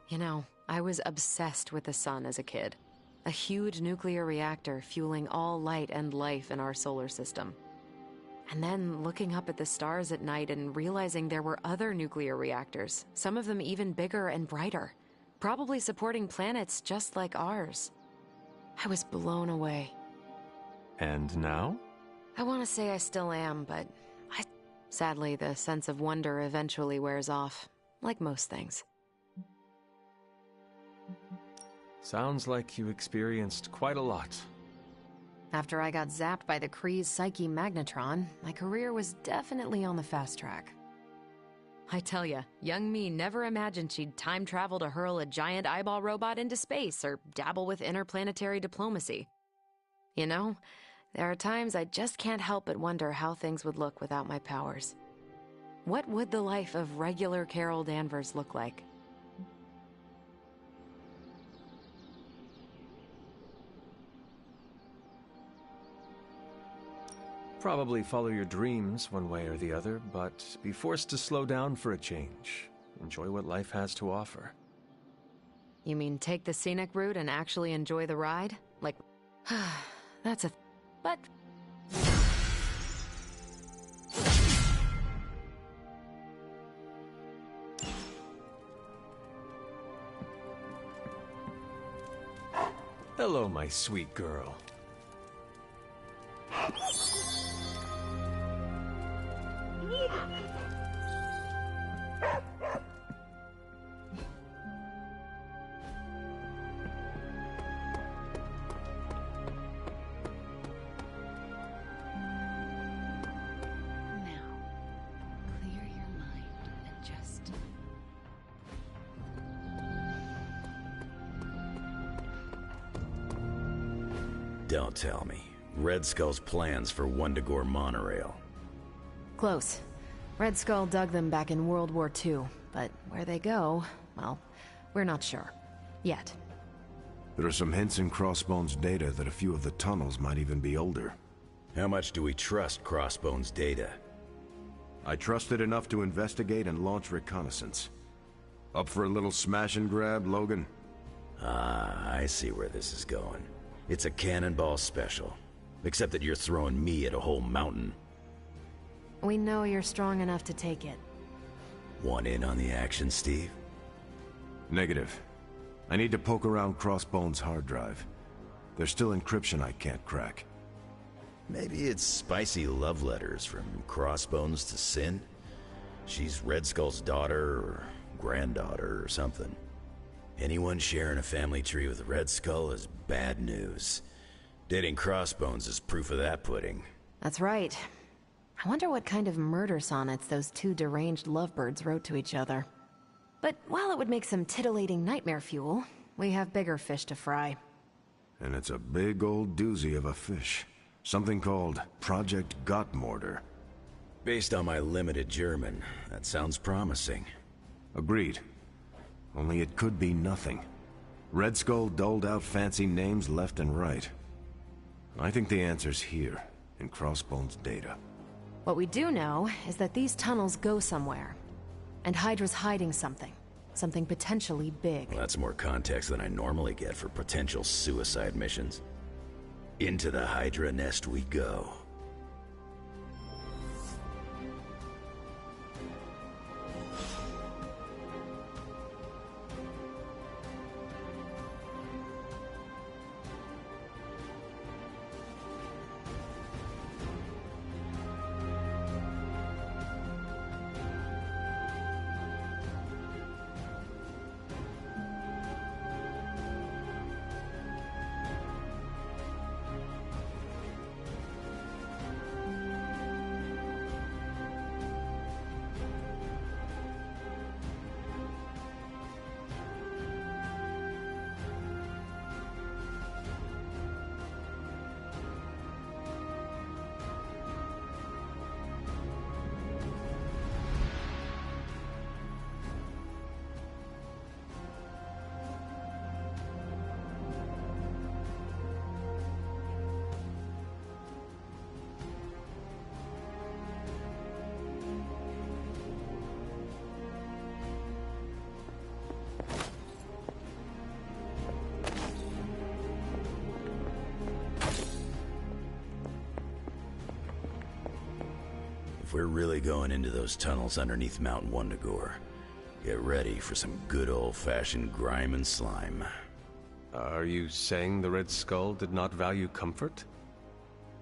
You know, I was obsessed with the sun as a kid. A huge nuclear reactor fueling all light and life in our solar system. And then looking up at the stars at night and realizing there were other nuclear reactors, some of them even bigger and brighter, probably supporting planets just like ours. I was blown away. And now? I want to say I still am, but sadly, the sense of wonder eventually wears off, like most things. Sounds like you experienced quite a lot. After I got zapped by the Kree's Psyche Magnetron, my career was definitely on the fast track. I tell ya, young me never imagined she'd time travel to hurl a giant eyeball robot into space or dabble with interplanetary diplomacy. You know, there are times I just can't help but wonder how things would look without my powers. What would the life of regular Carol Danvers look like? Probably follow your dreams one way or the other, but be forced to slow down for a change. Enjoy what life has to offer. You mean take the scenic route and actually enjoy the ride? Like, that's a... But... Hello, my sweet girl. Don't tell me. Red Skull's plans for Wundagore Monorail. Close. Red Skull dug them back in World War II, but where they go, well, we're not sure. Yet. There are some hints in Crossbone's data that a few of the tunnels might even be older. How much do we trust Crossbone's data? I trust it enough to investigate and launch reconnaissance. Up for a little smash and grab, Logan? Ah, I see where this is going. It's a cannonball special. Except that you're throwing me at a whole mountain. We know you're strong enough to take it. Want in on the action, Steve? Negative. I need to poke around Crossbone's hard drive. There's still encryption I can't crack. Maybe it's spicy love letters from Crossbones to Sin? She's Red Skull's daughter or granddaughter or something. Anyone sharing a family tree with Red Skull is bad news. Dating Crossbones is proof of that pudding. That's right. I wonder what kind of murder sonnets those two deranged lovebirds wrote to each other. But while it would make some titillating nightmare fuel, we have bigger fish to fry. And it's a big old doozy of a fish. Something called Project Gottmorder. Based on my limited German, that sounds promising. Agreed. Only it could be nothing. Red Skull doled out fancy names left and right. I think the answer's here, in Crossbone's data. What we do know is that these tunnels go somewhere. And Hydra's hiding something. Something potentially big. Well, that's more context than I normally get for potential suicide missions. Into the Hydra nest we go. we're really going into those tunnels underneath Mount Wundagore, get ready for some good old-fashioned grime and slime. Are you saying the Red Skull did not value comfort?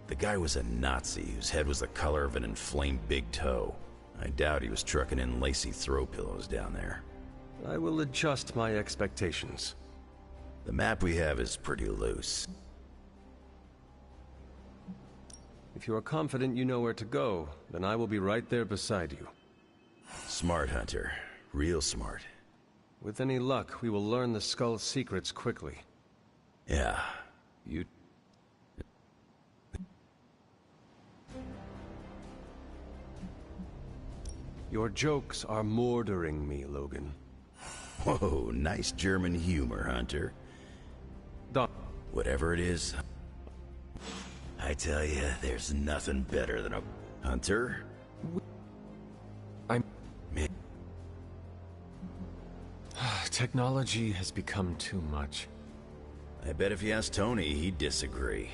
The guy was a Nazi whose head was the color of an inflamed big toe. I doubt he was trucking in lacy throw pillows down there. I will adjust my expectations. The map we have is pretty loose. If you are confident you know where to go, then I will be right there beside you. Smart, Hunter. Real smart. With any luck, we will learn the Skull's secrets quickly. Yeah. Your jokes are mordering me, Logan. Whoa, nice German humor, Hunter. Whatever it is, I tell you, there's nothing better than a... Hunter? Technology has become too much. I bet if you ask Tony, he'd disagree.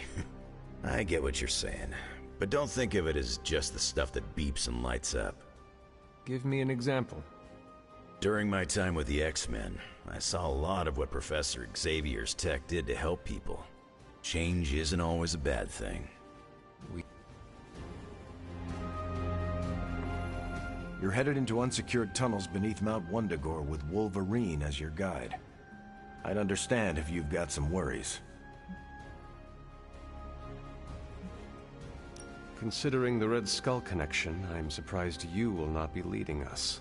I get what you're saying, but don't think of it as just the stuff that beeps and lights up. Give me an example. During my time with the X-Men, I saw a lot of what Professor Xavier's tech did to help people. Change isn't always a bad thing. You're headed into unsecured tunnels beneath Mount Wundagore with Wolverine as your guide. I'd understand if you've got some worries. Considering the Red Skull connection, I'm surprised you will not be leading us.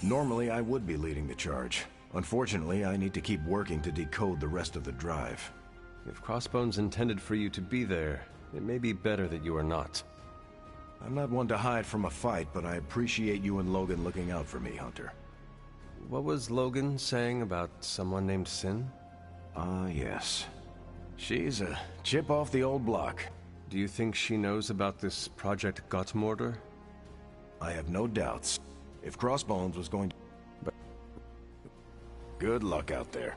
Normally, I would be leading the charge. Unfortunately, I need to keep working to decode the rest of the drive. If Crossbones intended for you to be there, it may be better that you are not. I'm not one to hide from a fight, but I appreciate you and Logan looking out for me, Hunter. What was Logan saying about someone named Sin? Ah, yes. She's a chip off the old block. Do you think she knows about this Project Gutmortar? I have no doubts. If Crossbones was going to... But... Good luck out there.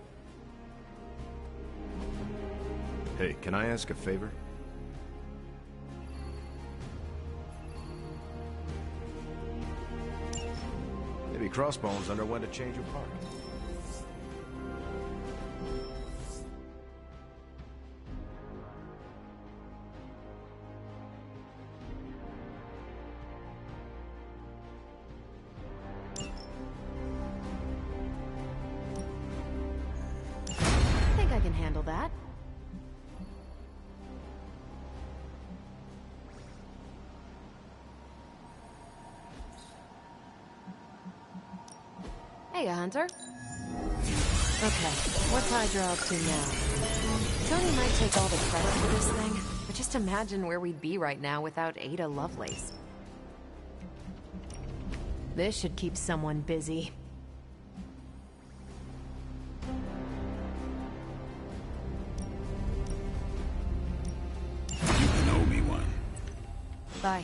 Hey, can I ask a favor? Maybe Crossbones underwent a change of heart. I think I can handle that. Hey, Hunter. Okay, what's Hydra up to now? Tony might take all the credit for this thing, but just imagine where we'd be right now without Ada Lovelace. This should keep someone busy. You can owe me one. Bye.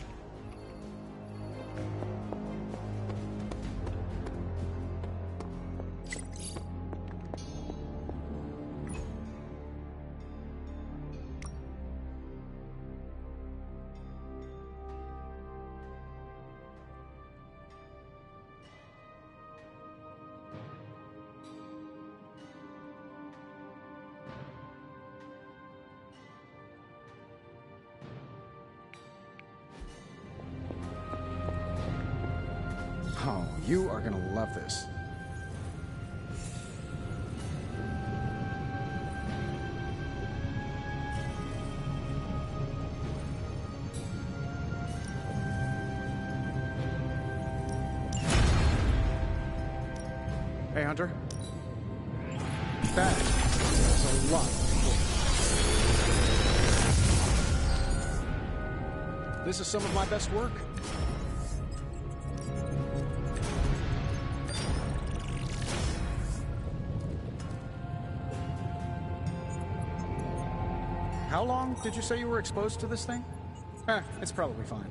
Oh, you are gonna love this. Hey, Hunter. That is a lot. This is some of my best work. How long did you say you were exposed to this thing? It's probably fine.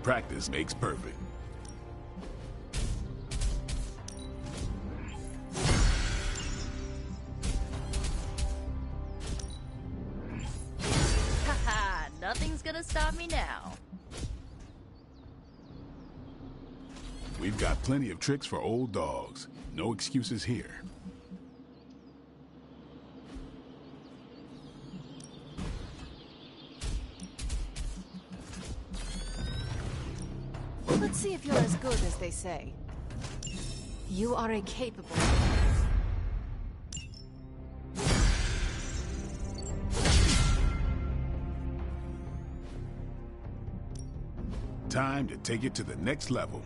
practice makes perfect. Haha, nothing's gonna stop me now. We've got plenty of tricks for old dogs. No excuses here. Let's see if you're as good as they say. You are a capable... Time to take it to the next level.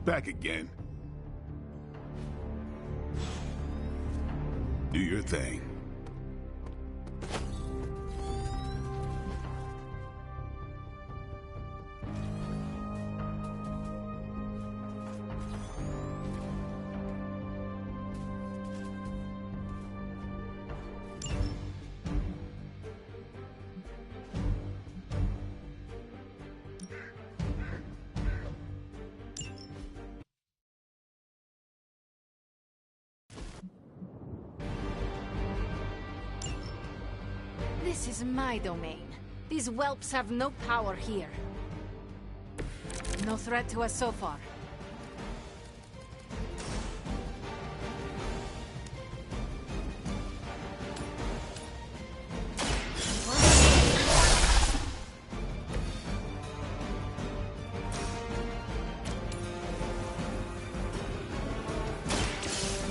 Back again. Do your thing. This is my domain. These whelps have no power here. No threat to us so far.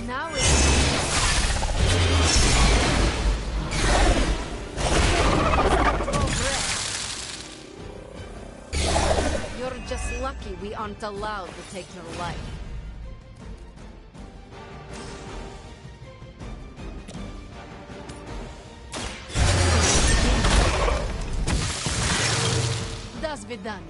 Now it's... You're just lucky we aren't allowed to take your life. До свидания.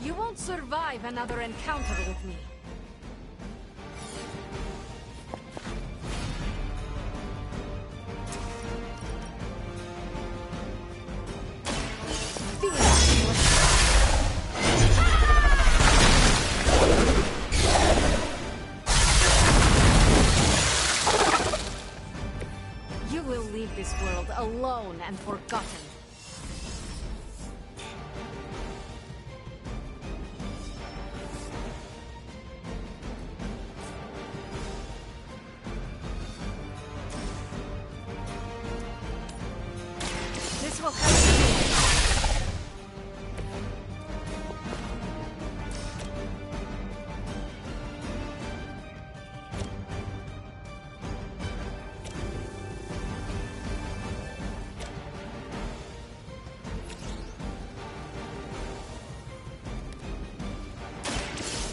You won't survive another encounter with me. You will leave this world alone and forgotten. This will help you.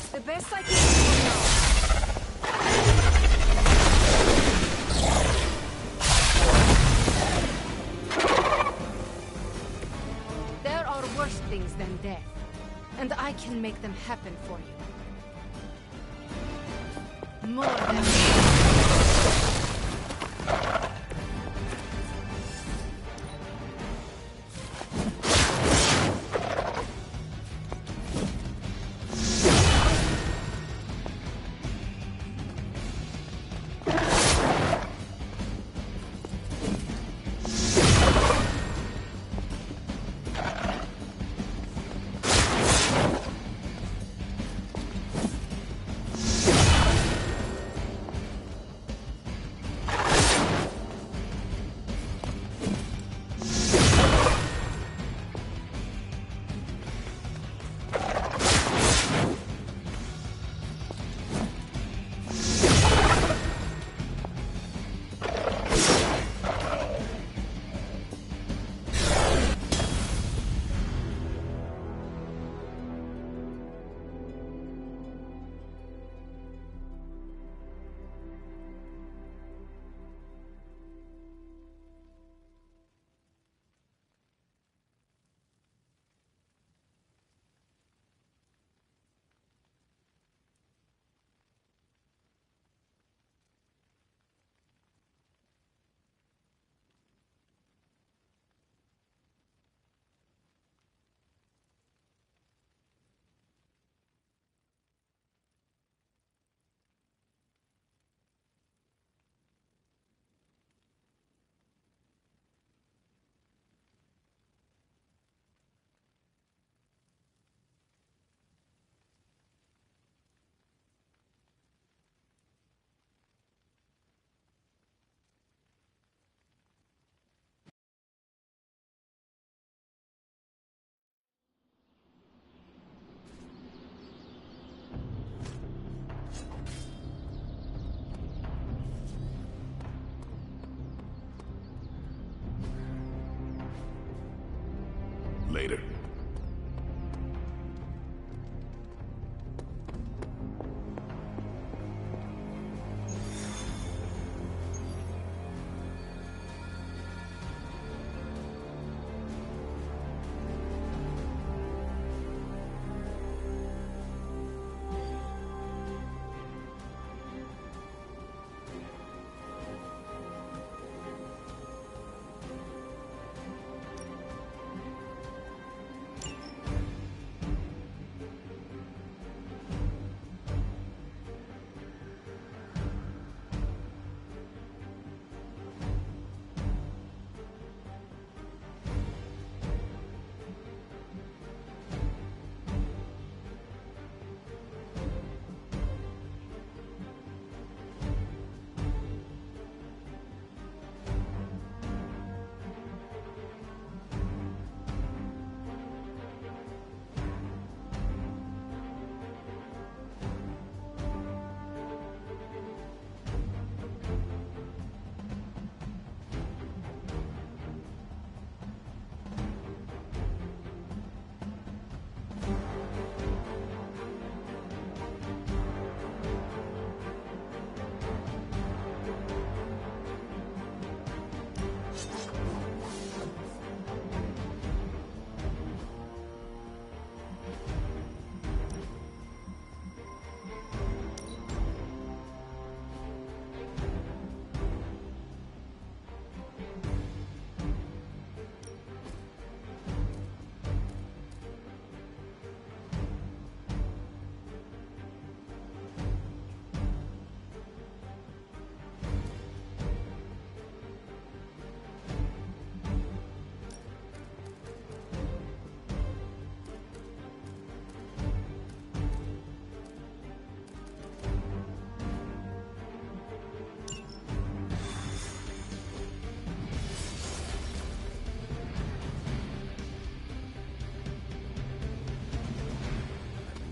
It's the best I can do for now. There are worse things than death, and I can make them happen for you. More than... later.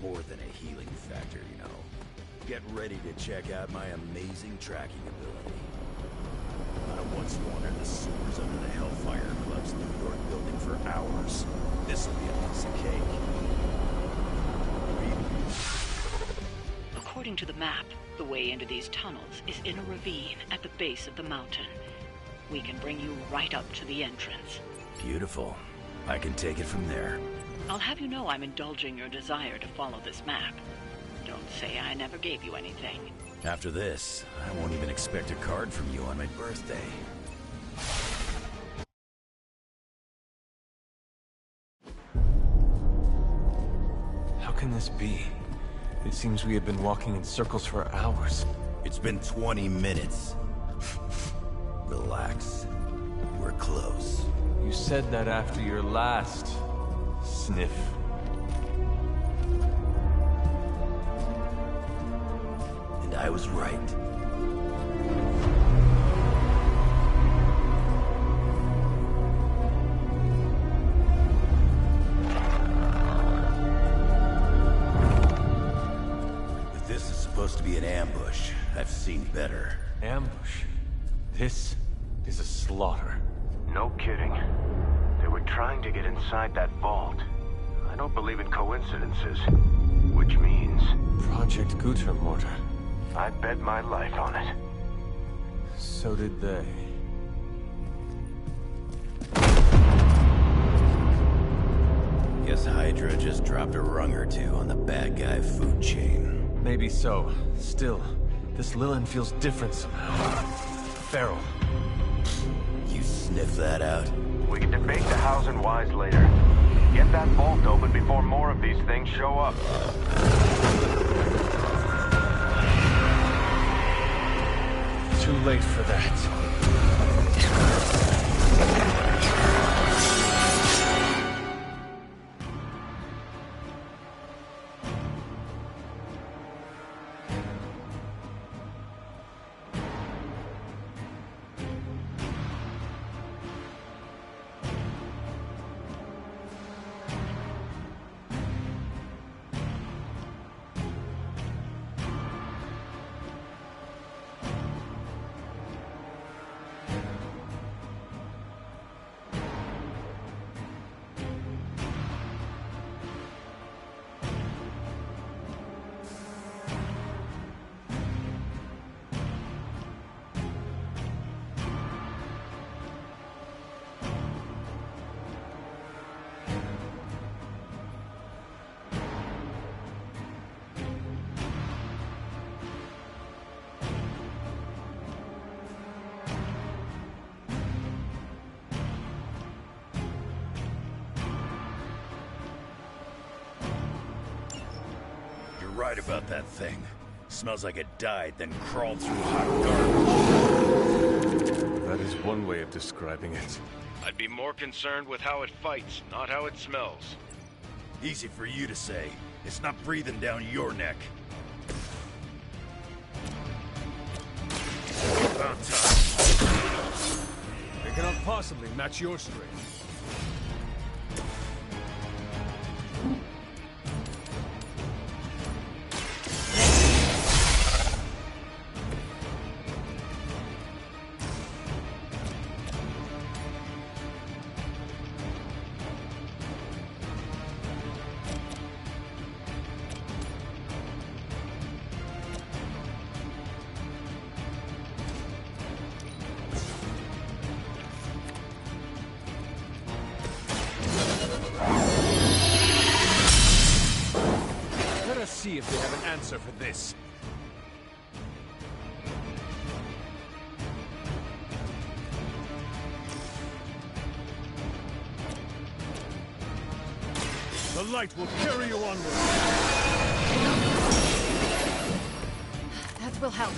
More than a healing factor, you know. Get ready to check out my amazing tracking ability. I once wandered the sewers under the Hellfire Club's New York building for hours. This'll be a piece of cake. According to the map, the way into these tunnels is in a ravine at the base of the mountain. We can bring you right up to the entrance. Beautiful. I can take it from there. I'll have you know I'm indulging your desire to follow this map. Don't say I never gave you anything. After this, I won't even expect a card from you on my birthday. How can this be? It seems we have been walking in circles for hours. It's been 20 minutes. Relax. We're close. You said that after your last sniff. And I was right. If this is supposed to be an ambush, I've seen better. Ambush. This is a slaughter. No kidding. They were trying to get inside that vault. I don't believe in coincidences. Which means... Project Gutermortar. I bet my life on it. So did they. Guess Hydra just dropped a rung or two on the bad guy food chain. Maybe so. Still, this Lilin feels different somehow. Feral. You sniff that out? We can debate the hows and whys later. Get that vault open before more of these things show up. Too late for that. right about that thing. Smells like it died, then crawled through hot garbage. That is one way of describing it. I'd be more concerned with how it fights, not how it smells. Easy for you to say. It's not breathing down your neck. About time. It cannot possibly match your strength. See if they have an answer for this. The light will carry you onward. That will help.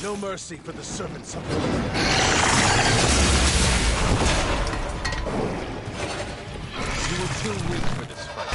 No mercy for the servants of the Lord. You were too weak for this fight.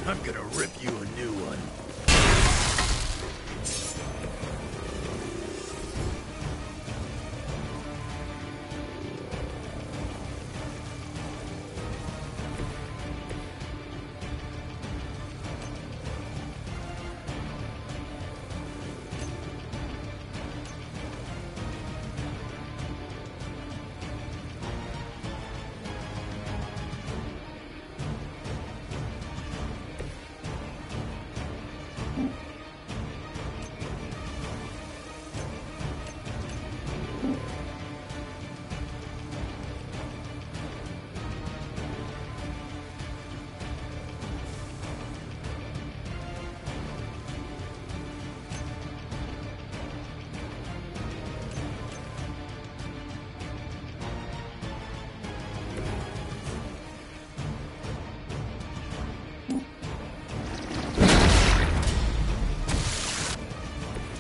I'm gonna rip you a new one.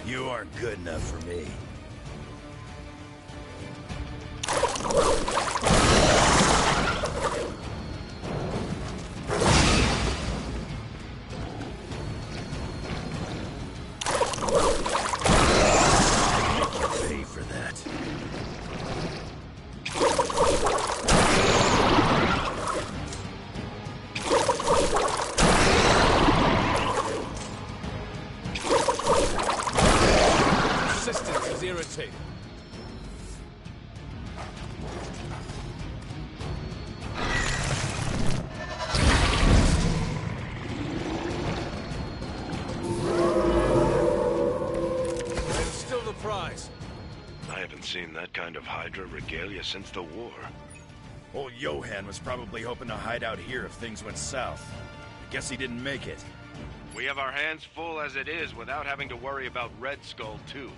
You aren't good enough for me. Pay for that. is irritating. And still the prize. I haven't seen that kind of Hydra regalia since the war. Old Johan was probably hoping to hide out here if things went south. I guess he didn't make it. We have our hands full as it is without having to worry about Red Skull, too.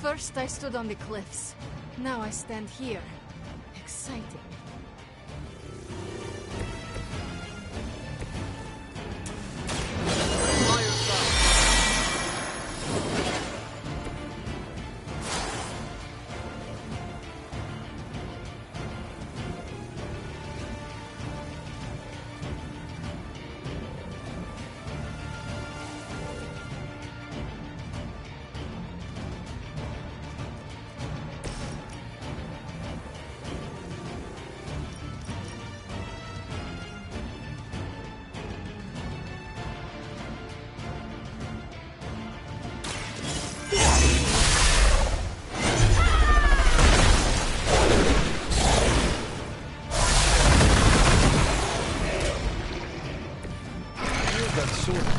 First I stood on the cliffs. Now I stand here. Exciting.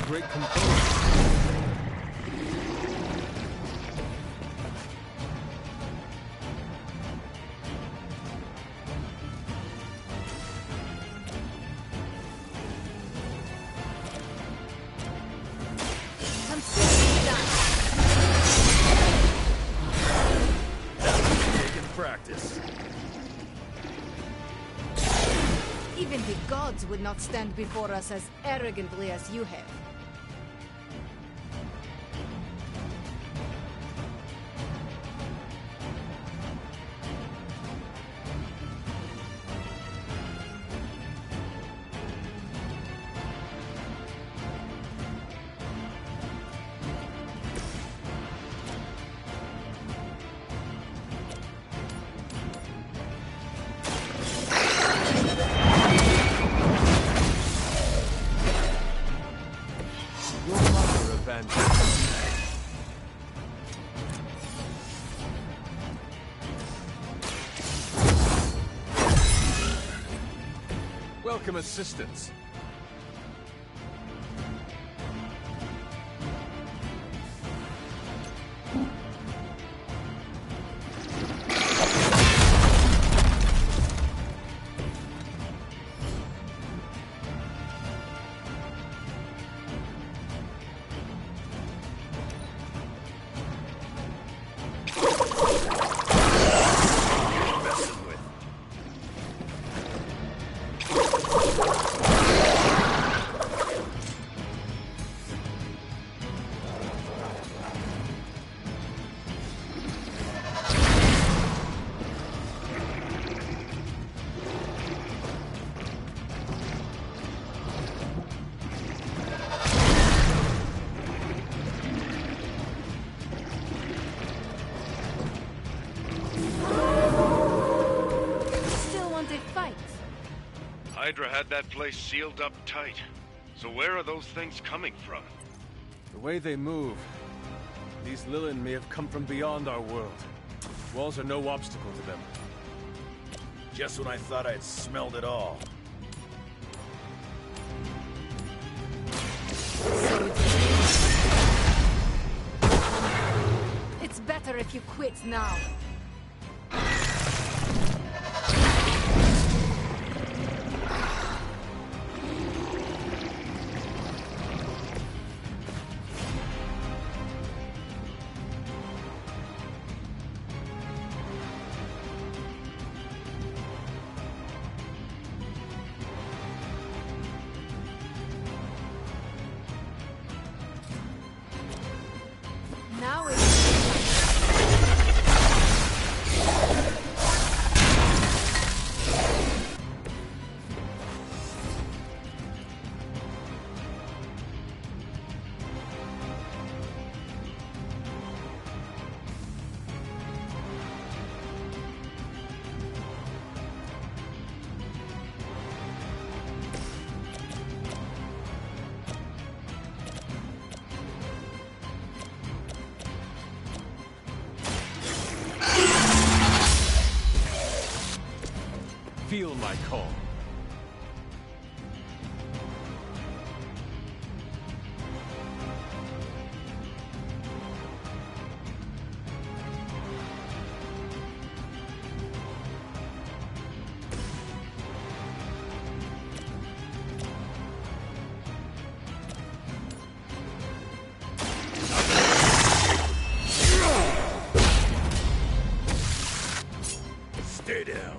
Great composure. Practice. Even the gods would not stand before us as arrogantly as you have. Welcome assistance. Hydra had that place sealed up tight. So where are those things coming from? The way they move. These Lilin may have come from beyond our world. Walls are no obstacle to them. Just when I thought I'd smelled it all. It's better if you quit now. feel my call. Stay down.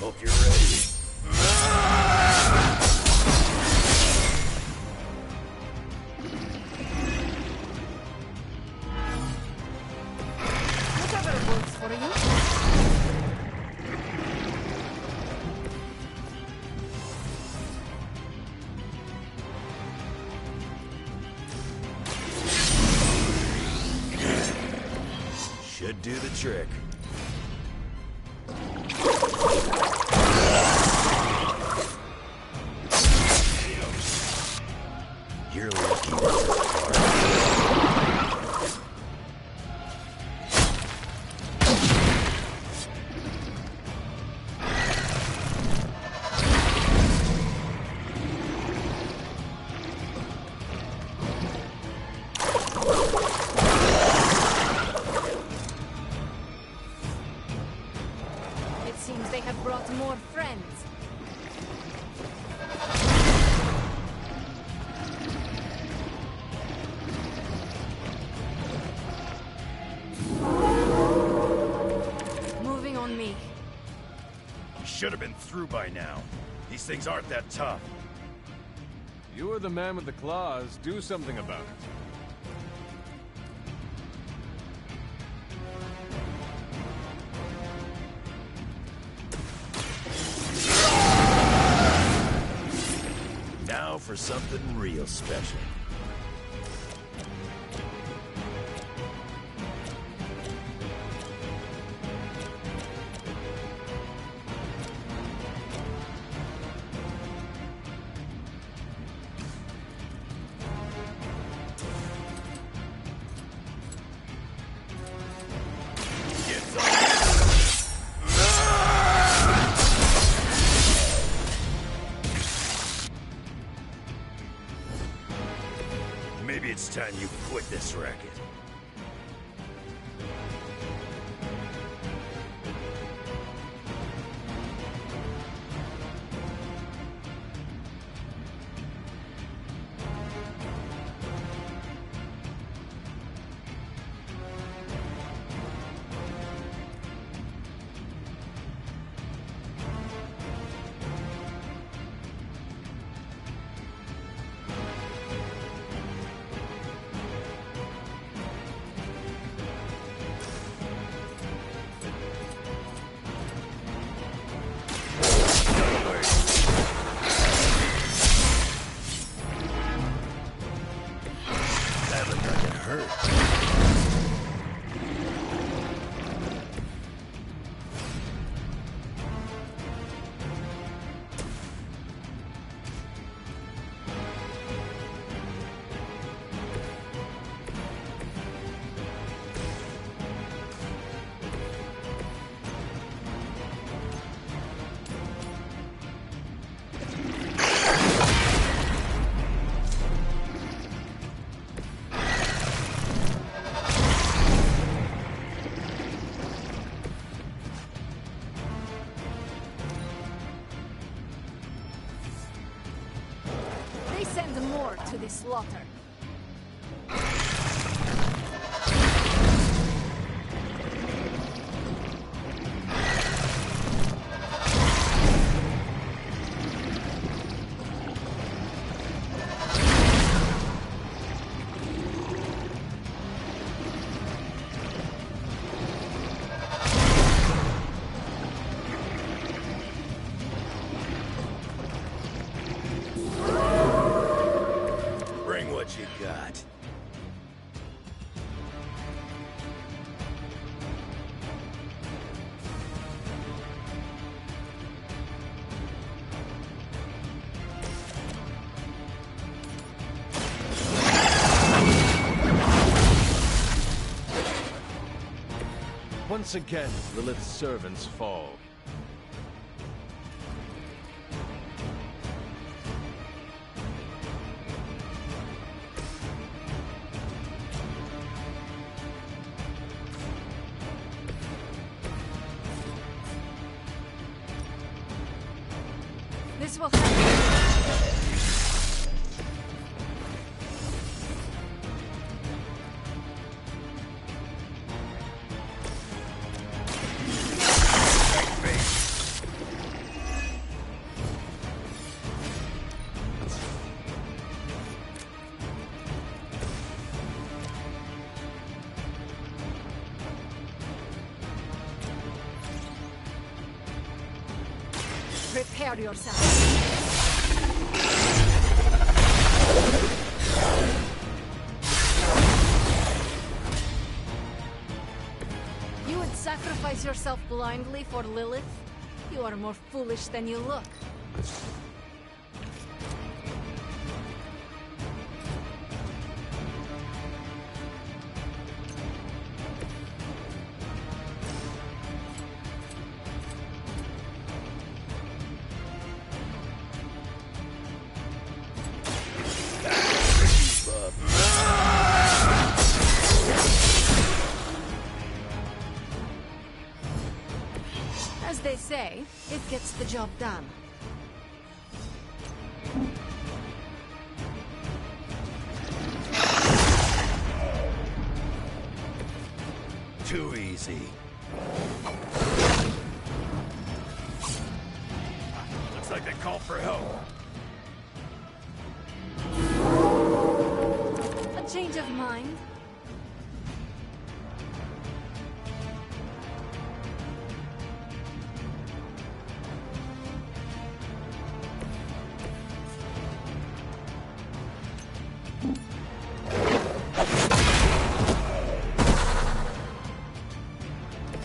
Hope you're ready. Whatever works for you. Should do the trick. You're lucky this is hard. It seems they have brought more friends. Moving on me. You should have been through by now. These things aren't that tough. You are the man with the claws. Do something about it. Now for something real special. Maybe it's time you quit this racket. That looked like it hurt. They send more to the slaughter. Once again, Lilith's servants fall. This will happen. Prepare yourself. You would sacrifice yourself blindly for Lilith? You are more foolish than you look. As they say, it gets the job done. Too easy. Looks like they called for help. A change of mind?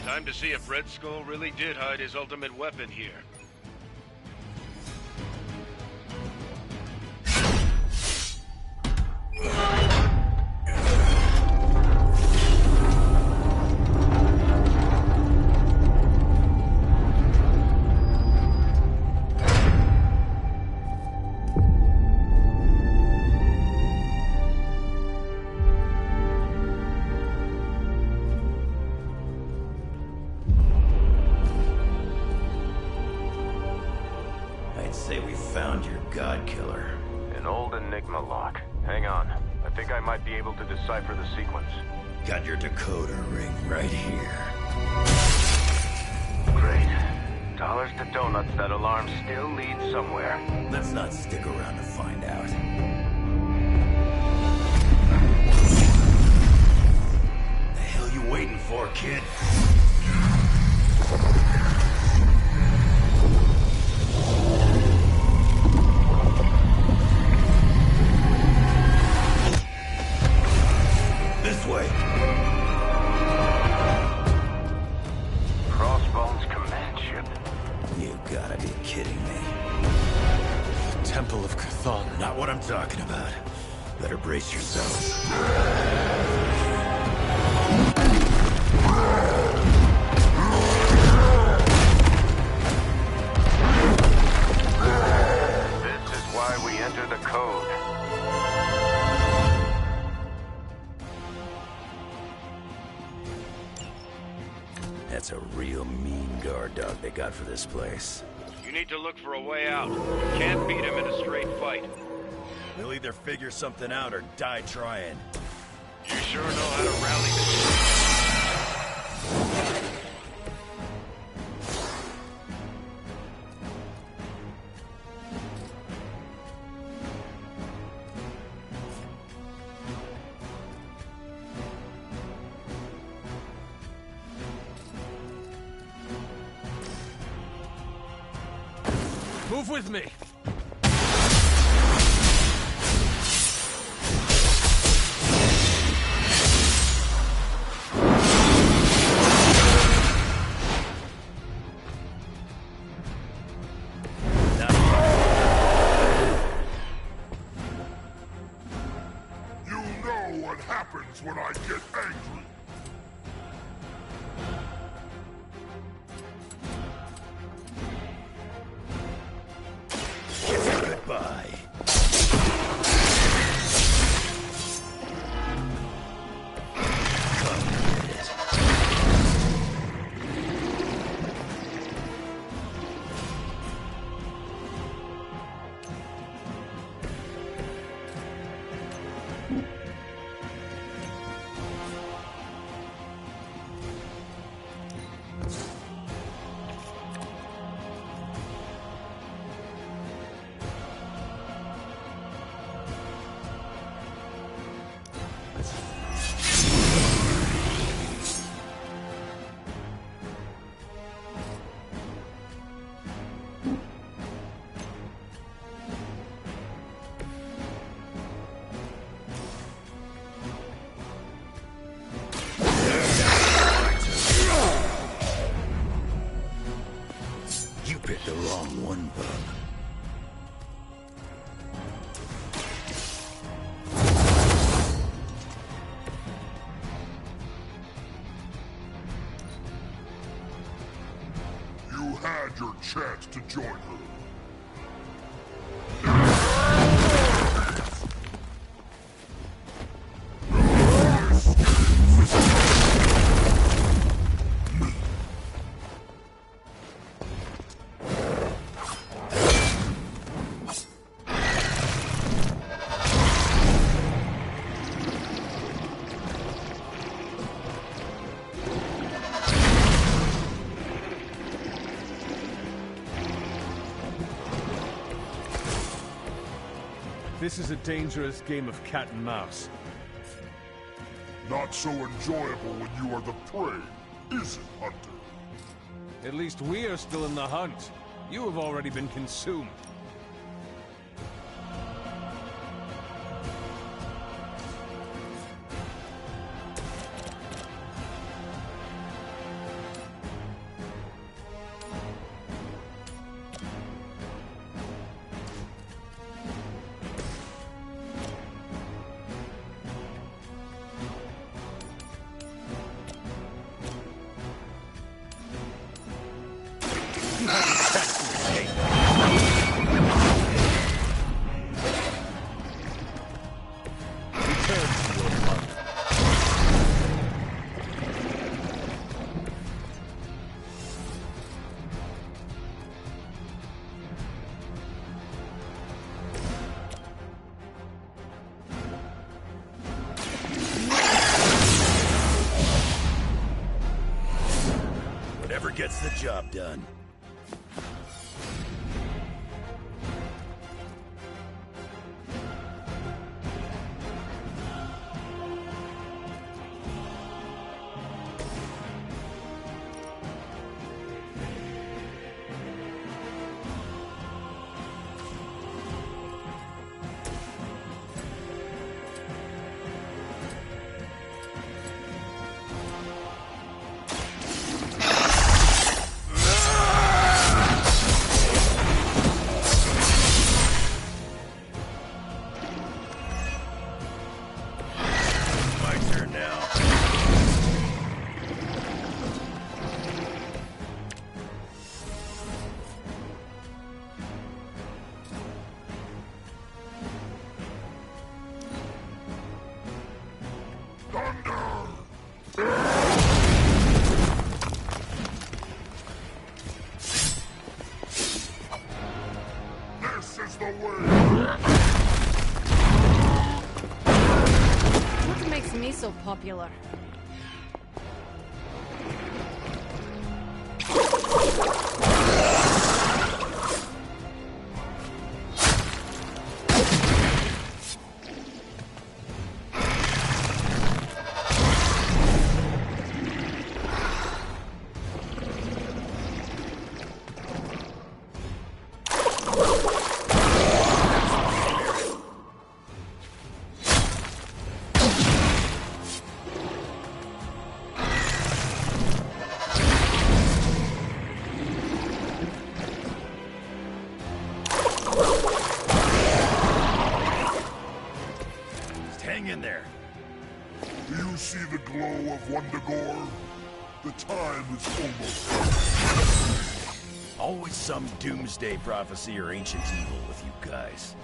Time to see if Red Skull really did hide his ultimate weapon here. I'd say we found your god killer. An old Enigma lock. Hang on. I think I might be able to decipher the sequence. Got your decoder ring right here. Great. Dollars to donuts, that alarm still leads somewhere. Let's not stick around to find out. The hell you waiting for, kid? This way. Crossbones command ship. You gotta be kidding me. Temple of Chthon. Not what I'm talking about. Better brace yourselves. This is why we enter the code. That's a real mean guard dog they got for this place. You need to look for a way out. Can't beat him in a straight fight. We'll either figure something out or die trying. You sure know how to rally the... Move with me! You know what happens when I get angry. chance to join her. This is a dangerous game of cat and mouse. Not so enjoyable when you are the prey, is it, Hunter? At least we are still in the hunt. You have already been consumed. Whatever gets the job done. What makes me so popular? In there. Do you see the glow of Wundagore? The time is almost. Always some doomsday prophecy or ancient evil with you guys.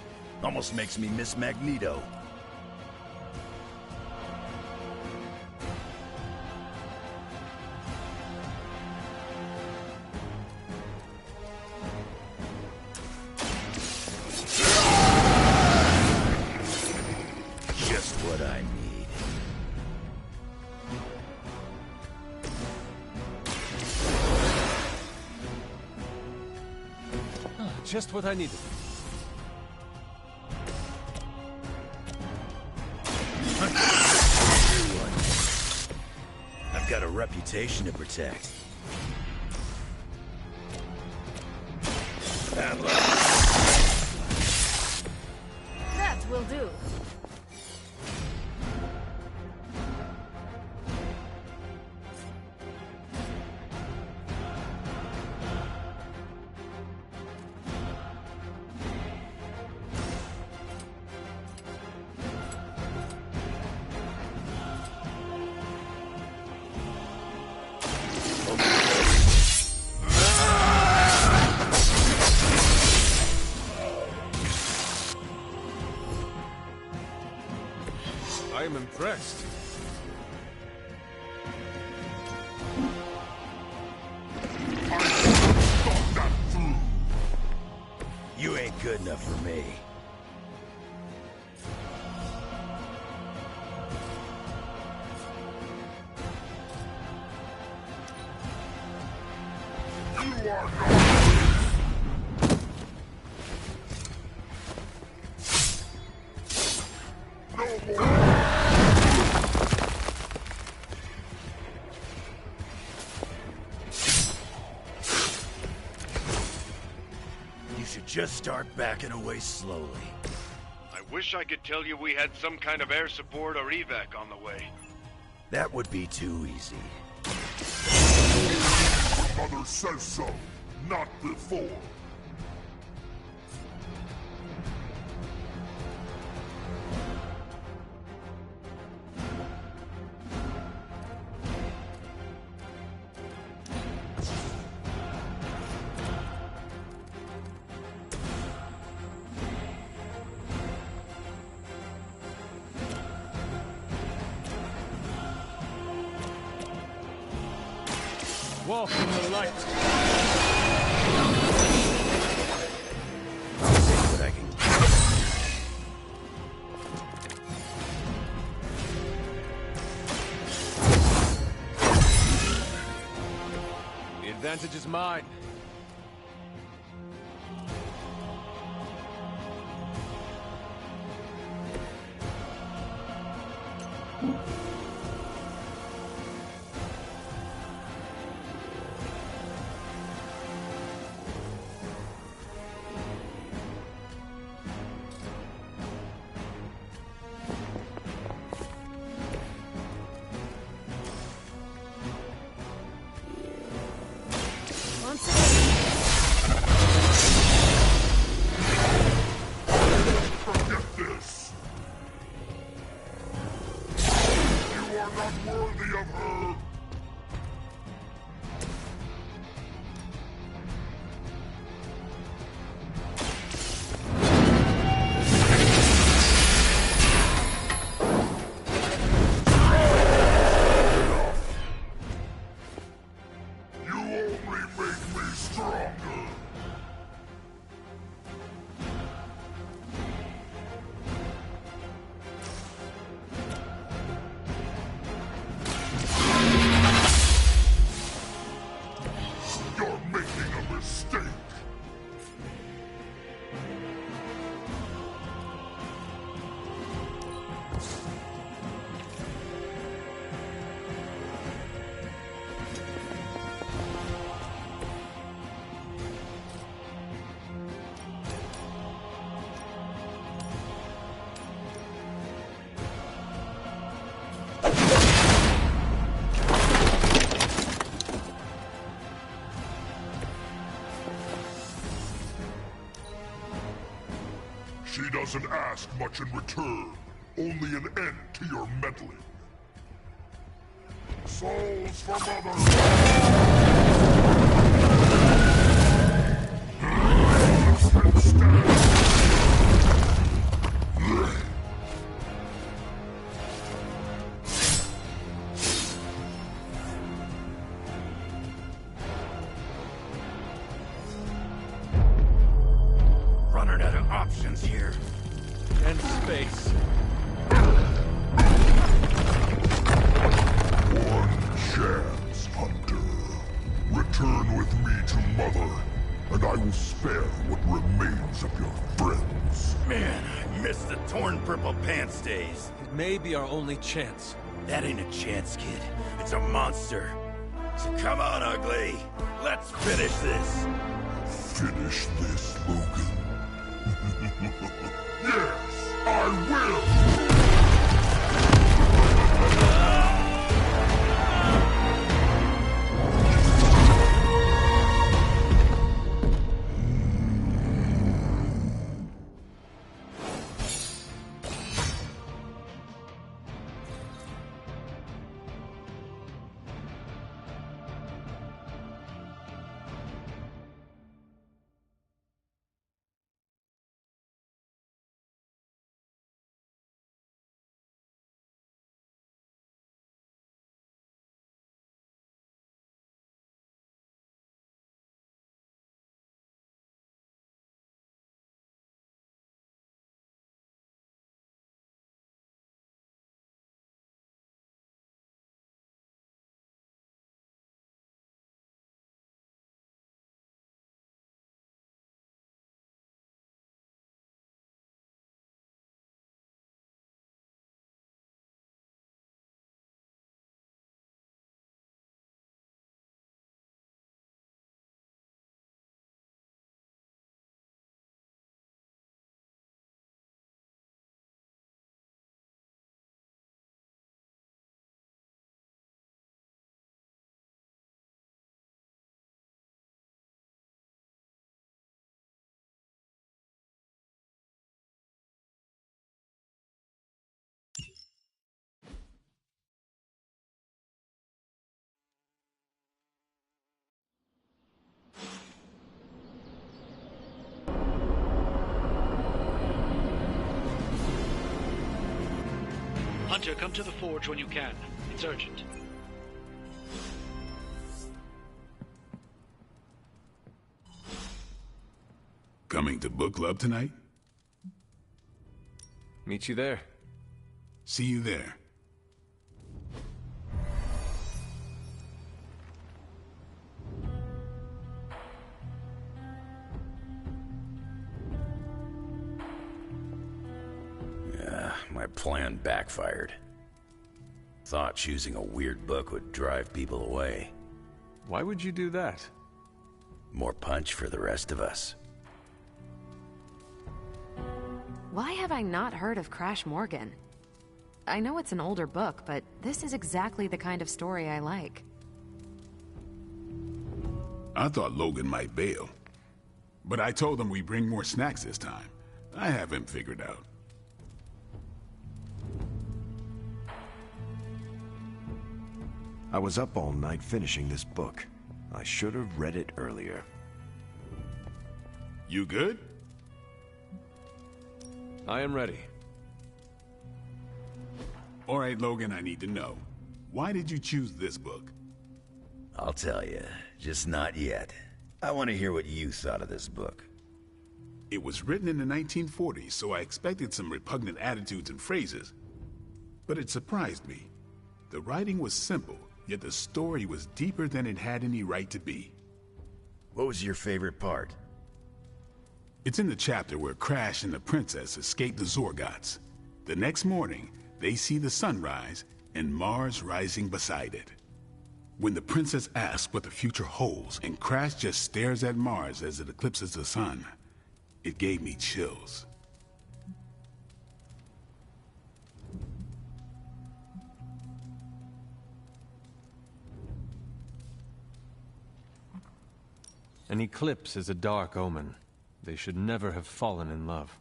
Almost makes me miss Magneto. Just what I needed. I've got a reputation to protect. Bad luck. That will do. I am impressed. You ain't good enough for me. You are not. No more. You should just start backing away slowly. I wish I could tell you we had some kind of air support or evac on the way. That would be too easy. Mother says so, not before. Walk in the light. See what I can get. The advantage is mine. Forget this. You are not worthy of her. You only make me stronger. You're making a mistake. She doesn't ask much in return, only an end to your meddling. Souls for mother! Running out of options here. And space. One chance, Hunter. Return with me to Mother, and I will spare what remains of your friends. Man, I miss the torn purple pants days. It may be our only chance. That ain't a chance, kid. It's a monster. So come on, Ugly. Let's finish this. Finish this, Logan. Yes, I will! Hunter, come to the forge when you can. It's urgent. Coming to book club tonight? Meet you there. See you there. My plan backfired. Thought choosing a weird book would drive people away. Why would you do that? More punch for the rest of us. Why have I not heard of Crash Morgan? I know it's an older book, but this is exactly the kind of story I like. I thought Logan might bail. But I told him we bring more snacks this time. I have him figured out. I was up all night finishing this book. I should have read it earlier. You good? I am ready. All right, Logan, I need to know. Why did you choose this book? I'll tell you, just not yet. I want to hear what you thought of this book. It was written in the 1940s, so I expected some repugnant attitudes and phrases. But it surprised me. The writing was simple, yet the story was deeper than it had any right to be. What was your favorite part? It's in the chapter where Crash and the princess escape the Zorgots. The next morning, they see the sun rise and Mars rising beside it. When the princess asks what the future holds and Crash just stares at Mars as it eclipses the sun, it gave me chills. An eclipse is a dark omen. They should never have fallen in love.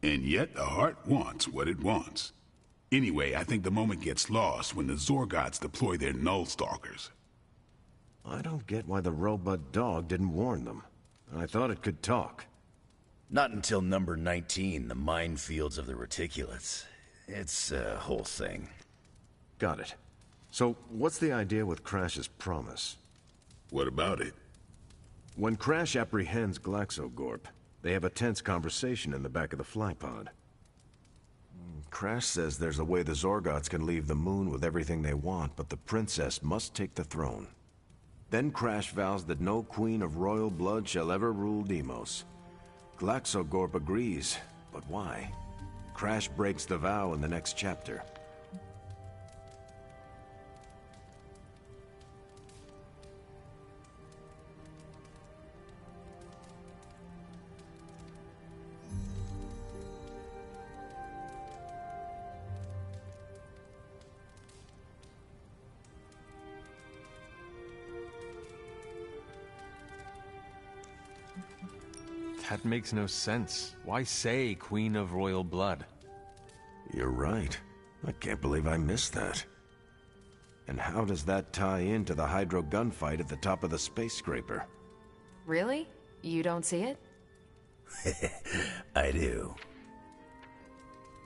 And yet the heart wants what it wants. Anyway, I think the moment gets lost when the Zorgots deploy their Null Stalkers. I don't get why the robot dog didn't warn them. I thought it could talk. Not until number 19, the minefields of the reticulates. It's a whole thing. Got it. So, what's the idea with Crash's promise? What about it? When Crash apprehends Glaxogorp, they have a tense conversation in the back of the flypod. Crash says there's a way the Zorgots can leave the moon with everything they want, but the princess must take the throne. Then Crash vows that no queen of royal blood shall ever rule Deimos. Glaxogorp agrees, but why? Crash breaks the vow in the next chapter. That makes no sense. Why say Queen of Royal Blood? You're right. I can't believe I missed that. And how does that tie into the Hydro gunfight at the top of the space scraper? Really? You don't see it? I do.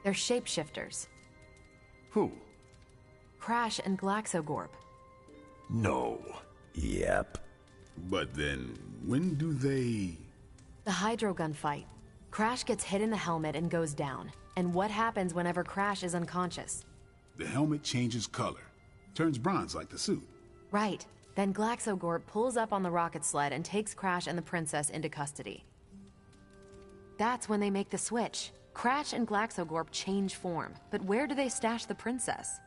They're shapeshifters. Who? Crash and Glaxogorp. No. Yep. But then, when do they... The Hydro gunfight. Crash gets hit in the helmet and goes down. And what happens whenever Crash is unconscious? The helmet changes color. Turns bronze like the suit. Right. Then Glaxogorp pulls up on the rocket sled and takes Crash and the princess into custody. That's when they make the switch. Crash and Glaxogorp change form. But where do they stash the princess?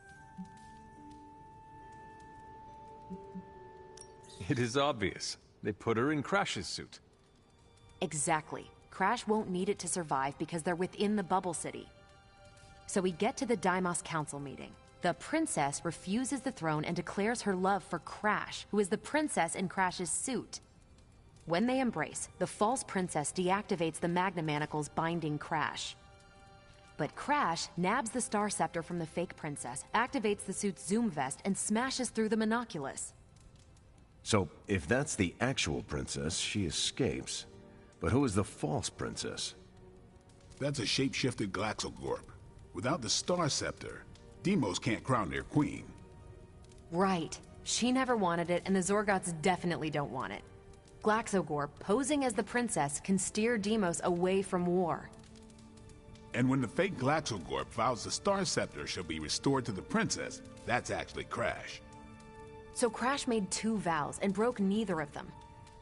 It is obvious. They put her in Crash's suit. Exactly. Crash won't need it to survive because they're within the Bubble City. So we get to the Deimos Council meeting. The princess refuses the throne and declares her love for Crash, who is the princess in Crash's suit. When they embrace, the false princess deactivates the Magna Manacles binding Crash. But Crash nabs the Star Scepter from the fake princess, activates the suit's Zoom Vest, and smashes through the Monoculus. So, if that's the actual princess, she escapes. But who is the false princess? That's a shape-shifted Glaxogorp. Without the Star Scepter, Deimos can't crown their queen. Right. She never wanted it, and the Zorgots definitely don't want it. Glaxogorp, posing as the princess, can steer Deimos away from war. And when the fake Glaxogorp vows the Star Scepter shall be restored to the princess, that's actually Crash. So Crash made 2 vows and broke neither of them.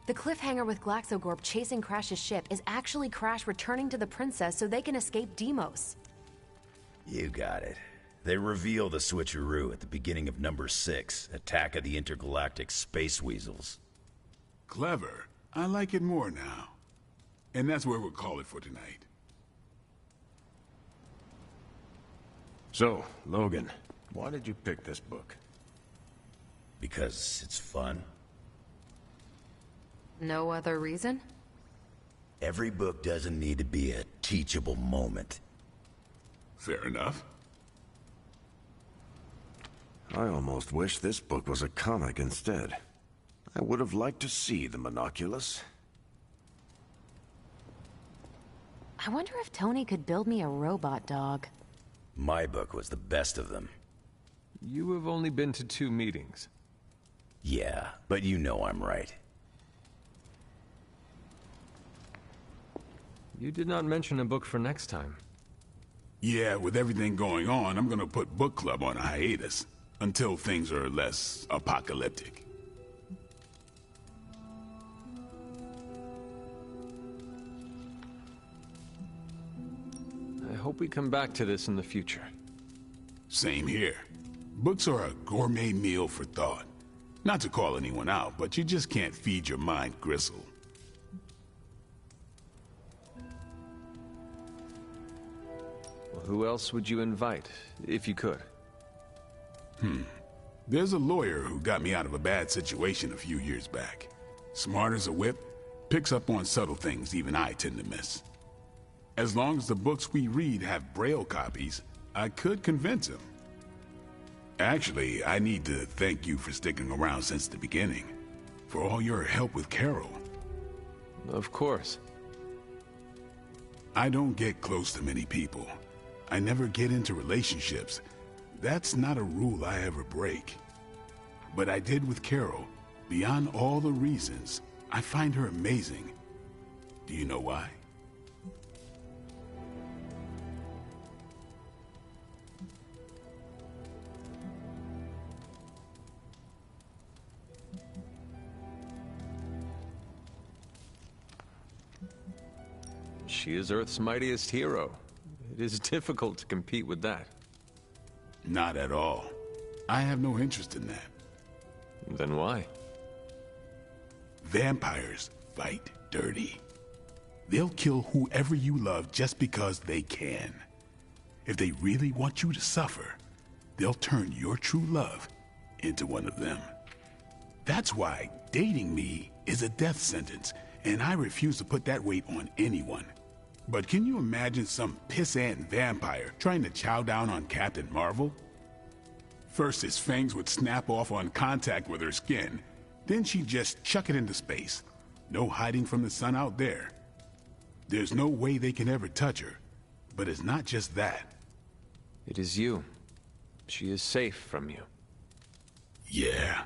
The cliffhanger with Glaxogorp chasing Crash's ship is actually Crash returning to the princess so they can escape Deimos. You got it. They reveal the switcheroo at the beginning of number 6, Attack of the Intergalactic Space Weasels. Clever. I like it more now. And that's where we'll call it for tonight. So, Logan, why did you pick this book? Because it's fun. No other reason? Every book doesn't need to be a teachable moment. Fair enough. I almost wish this book was a comic instead. I would have liked to see the Monoculus. I wonder if Tony could build me a robot dog. My book was the best of them. You have only been to 2 meetings. Yeah, but you know I'm right. You did not mention a book for next time. Yeah, with everything going on, I'm gonna put book club on a hiatus. Until things are less apocalyptic. I hope we come back to this in the future. Same here. Books are a gourmet meal for thought. Not to call anyone out, but you just can't feed your mind gristle. Well, who else would you invite, if you could? There's a lawyer who got me out of a bad situation a few years back. Smart as a whip, picks up on subtle things even I tend to miss. As long as the books we read have Braille copies, I could convince him. Actually, I need to thank you for sticking around since the beginning. For all your help with Carol. Of course. I don't get close to many people. I never get into relationships. That's not a rule I ever break. But I did with Carol. Beyond all the reasons, I find her amazing. Do you know why? She is Earth's mightiest hero. It is difficult to compete with that. Not at all. I have no interest in that. Then why? Vampires fight dirty. They'll kill whoever you love just because they can. If they really want you to suffer, they'll turn your true love into one of them. That's why dating me is a death sentence, and I refuse to put that weight on anyone. But can you imagine some pissant vampire trying to chow down on Captain Marvel? First, his fangs would snap off on contact with her skin. Then she'd just chuck it into space. No hiding from the sun out there. There's no way they can ever touch her. But it's not just that. It is you. She is safe from you. Yeah.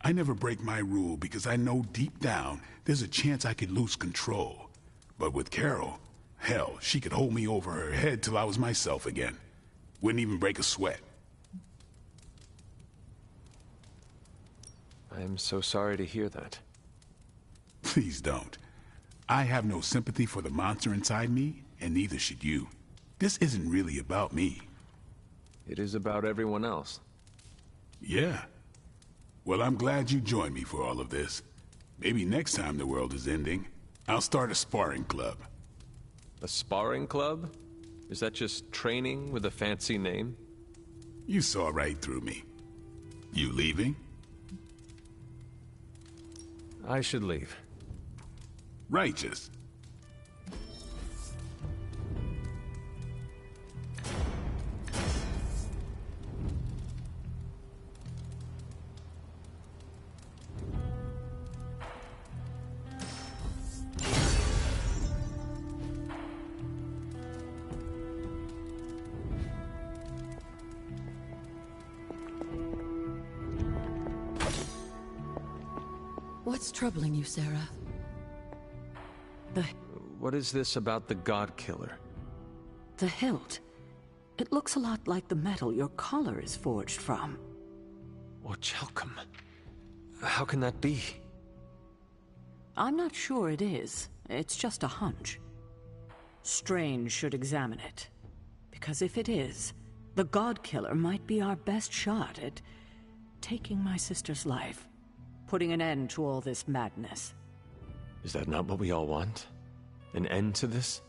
I never break my rule because I know deep down there's a chance I could lose control. But with Carol, hell, she could hold me over her head till I was myself again. Wouldn't even break a sweat. I am so sorry to hear that. Please don't. I have no sympathy for the monster inside me, and neither should you. This isn't really about me. It is about everyone else. Yeah. Well, I'm glad you joined me for all of this. Maybe next time the world is ending, I'll start a sparring club. A sparring club? Is that just training with a fancy name? You saw right through me. You leaving? I should leave. Righteous. What's troubling you, Sarah? What is this about the God Killer? The hilt. It looks a lot like the metal your collar is forged from. Orichalcum. How can that be? I'm not sure it is. It's just a hunch. Strange should examine it. Because if it is, the God Killer might be our best shot at taking my sister's life, putting an end to all this madness. Is that not what we all want? An end to this?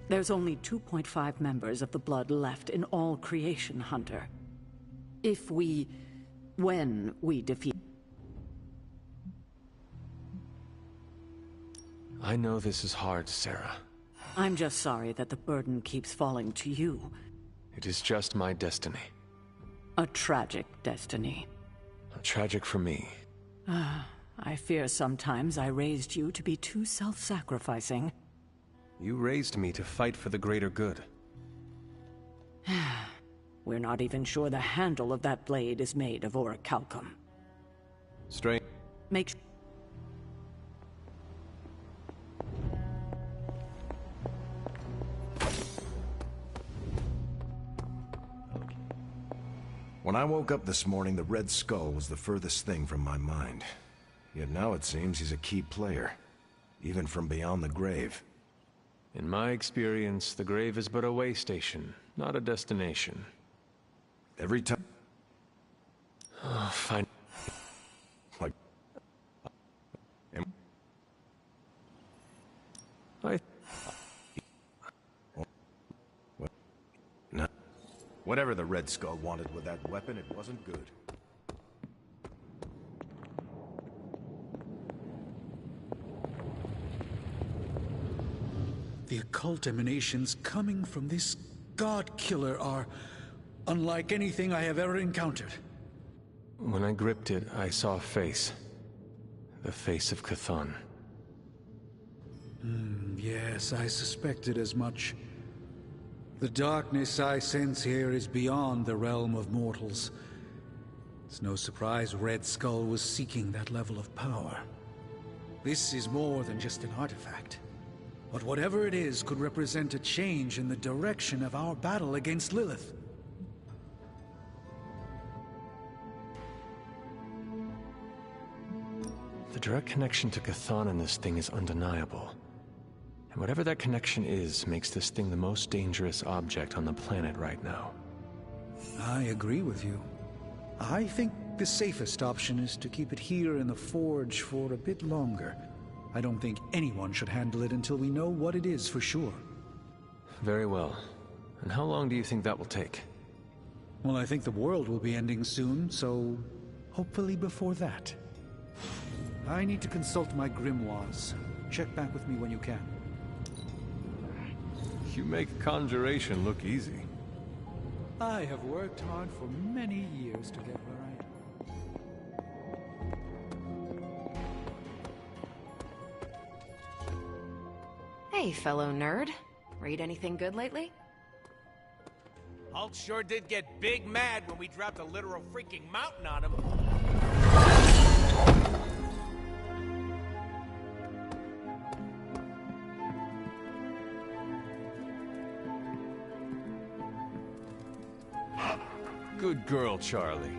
There's only 2.5 members of the Blood left in all creation, Hunter. When we defeat... I know this is hard, Sarah. I'm just sorry that the burden keeps falling to you. It is just my destiny. A tragic destiny. Tragic for me. I fear sometimes I raised you to be too self-sacrificing. You raised me to fight for the greater good. We're not even sure the handle of that blade is made of orichalcum. Strange. Make When I woke up this morning, the Red Skull was the furthest thing from my mind. Yet now it seems he's a key player, even from beyond the grave. In my experience, the grave is but a way station, not a destination. Every time... Oh, fine. Like... No. Whatever the Red Skull wanted with that weapon, it wasn't good. The occult emanations coming from this God Killer are unlike anything I have ever encountered. When I gripped it, I saw a face. The face of Chthon. Yes, I suspected as much. The darkness I sense here is beyond the realm of mortals. It's no surprise Red Skull was seeking that level of power. This is more than just an artifact. But whatever it is could represent a change in the direction of our battle against Lilith. The direct connection to Chthon in this thing is undeniable. And whatever that connection is, makes this thing the most dangerous object on the planet right now. I agree with you. I think the safest option is to keep it here in the Forge for a bit longer. I don't think anyone should handle it until we know what it is for sure. Very well. And how long do you think that will take? Well, I think the world will be ending soon, so hopefully before that. I need to consult my grimoires. Check back with me when you can. You make conjuration look easy. I have worked hard for many years to get where I am. Hey, fellow nerd. Read anything good lately? Hulk sure did get big mad when we dropped a literal freaking mountain on him. Good girl, Charlie.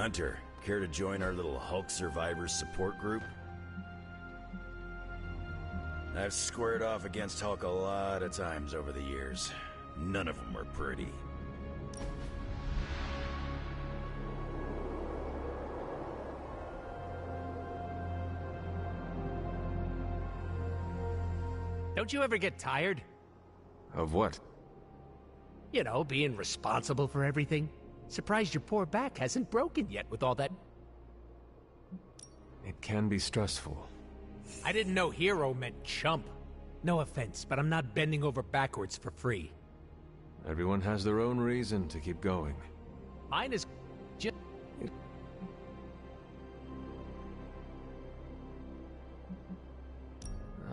Hunter, care to join our little Hulk survivors support group? I've squared off against Hulk a lot of times over the years. None of them were pretty. Don't you ever get tired? Of what? You know, being responsible for everything. Surprised your poor back hasn't broken yet with all that. It can be stressful. I didn't know hero meant chump. No offense, but I'm not bending over backwards for free. Everyone has their own reason to keep going. Mine is just...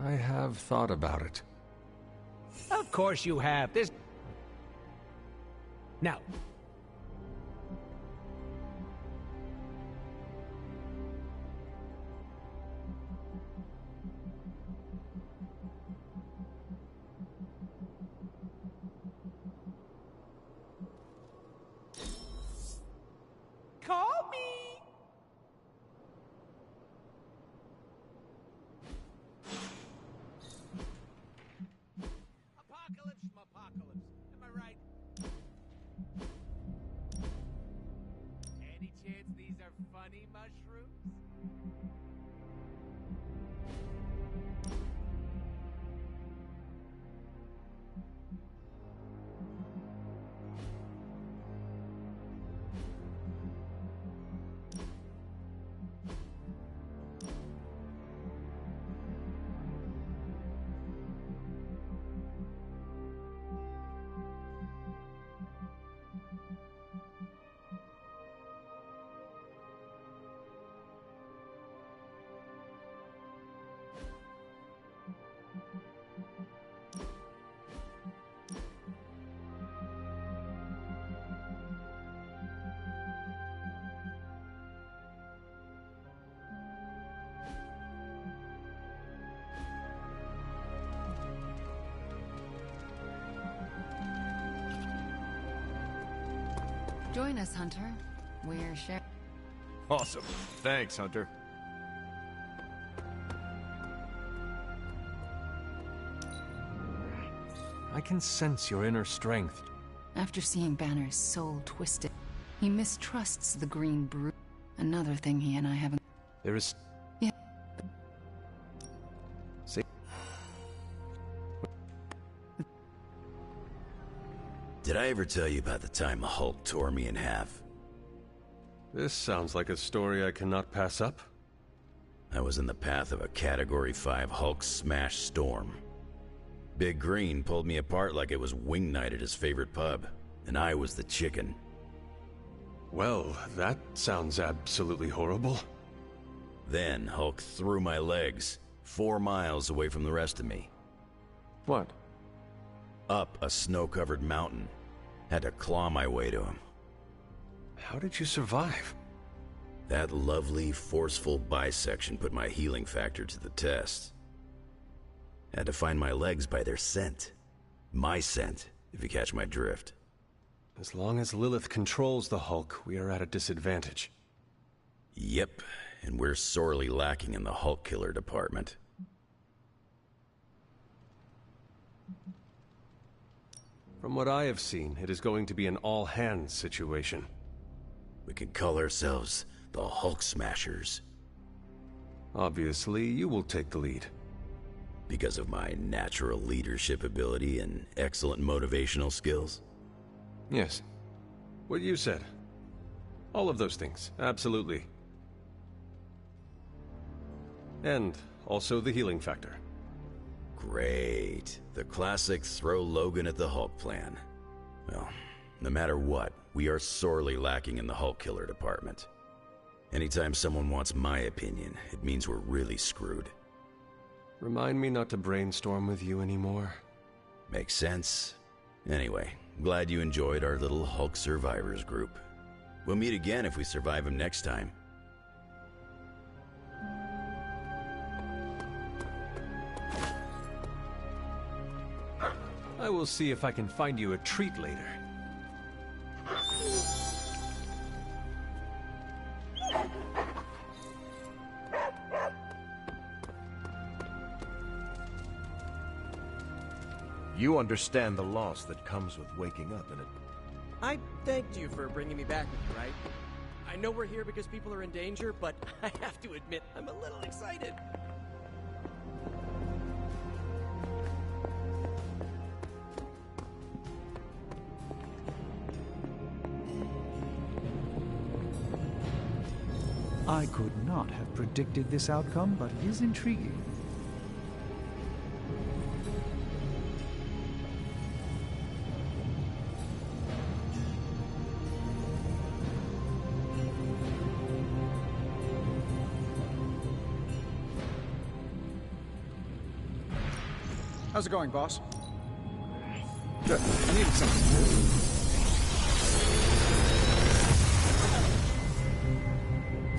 I have thought about it. Of course you have. There's... Now... Call me! Apocalypse, am I right? Any chance these are funny mushrooms? Join us, Hunter. We're sharing. Awesome. Thanks, Hunter. I can sense your inner strength. After seeing Banner's soul twisted, he mistrusts the Green Brood. Another thing he and I haven't... There is... Yeah. See? Did I ever tell you about the time the Hulk tore me in half? This sounds like a story I cannot pass up. I was in the path of a Category 5 Hulk smash storm. Big Green pulled me apart like it was wing night at his favorite pub, and I was the chicken. Well, that sounds absolutely horrible. Then Hulk threw my legs 4 miles away from the rest of me. What? Up a snow-covered mountain. Had to claw my way to him. How did you survive? That lovely, forceful bisection put my healing factor to the test. Had to find my legs by their scent. My scent, if you catch my drift. As long as Lilith controls the Hulk, we are at a disadvantage. Yep, and we're sorely lacking in the Hulk killer department. From what I have seen, it is going to be an all-hands situation. We could call ourselves the Hulk Smashers. Obviously, you will take the lead. Because of my natural leadership ability and excellent motivational skills? Yes. What you said. All of those things, absolutely. And also the healing factor. Great. The classic throw Logan at the Hulk plan. Well, no matter what, we are sorely lacking in the Hulk killer department. Anytime someone wants my opinion, it means we're really screwed. Remind me not to brainstorm with you anymore. Makes sense. Anyway, glad you enjoyed our little Hulk survivors group. We'll meet again if we survive him next time. I will see if I can find you a treat later. You understand the loss that comes with waking up in it. I thanked you for bringing me back with you, right? I know we're here because people are in danger, but I have to admit, I'm a little excited. I could not have predicted this outcome, but it is intriguing. How's it going, boss? Good. I needed something.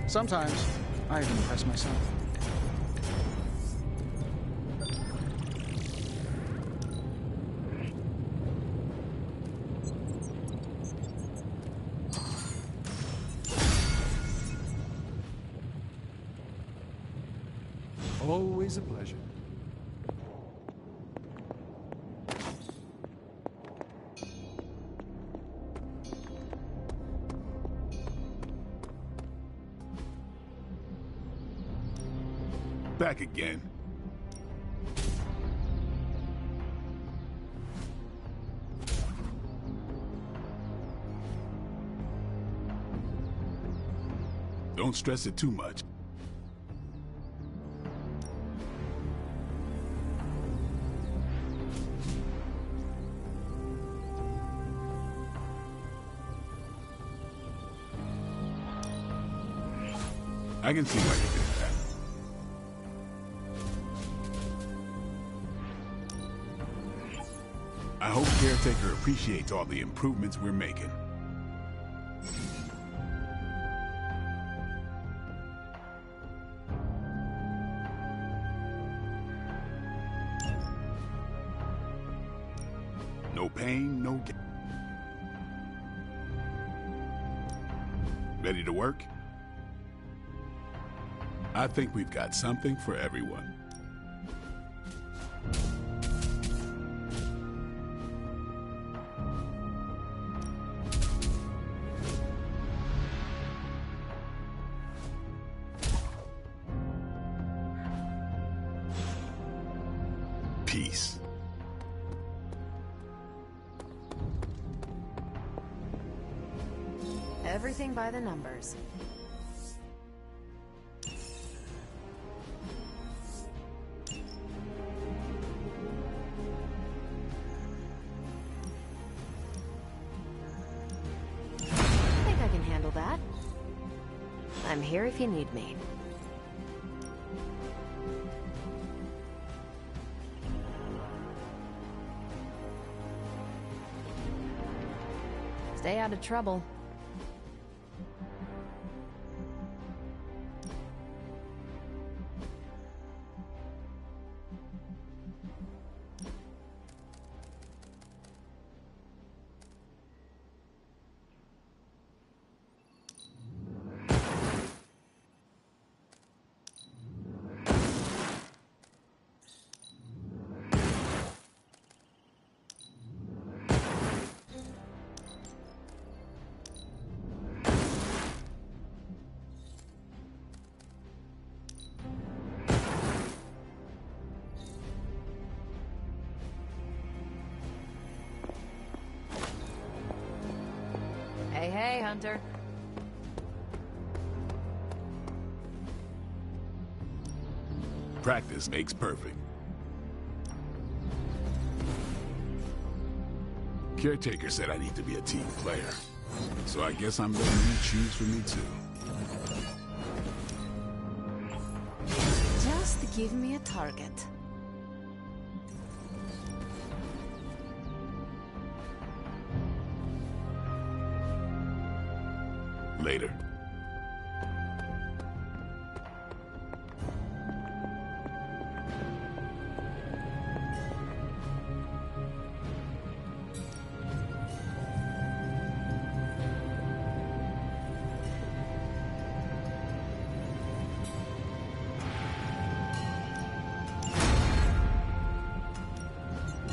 Sometimes, I even impress myself. Always a pleasure. Back again. Don't stress it too much. I can see why you did that. I hope Caretaker appreciates all the improvements we're making. No pain, no gain. Ready to work? I think we've got something for everyone. Peace. Everything by the numbers. That. I'm here if you need me. Stay out of trouble. Hey, Hunter. Practice makes perfect. Caretaker said I need to be a team player, so I guess I'm letting you choose for me too. Just give me a target. Later.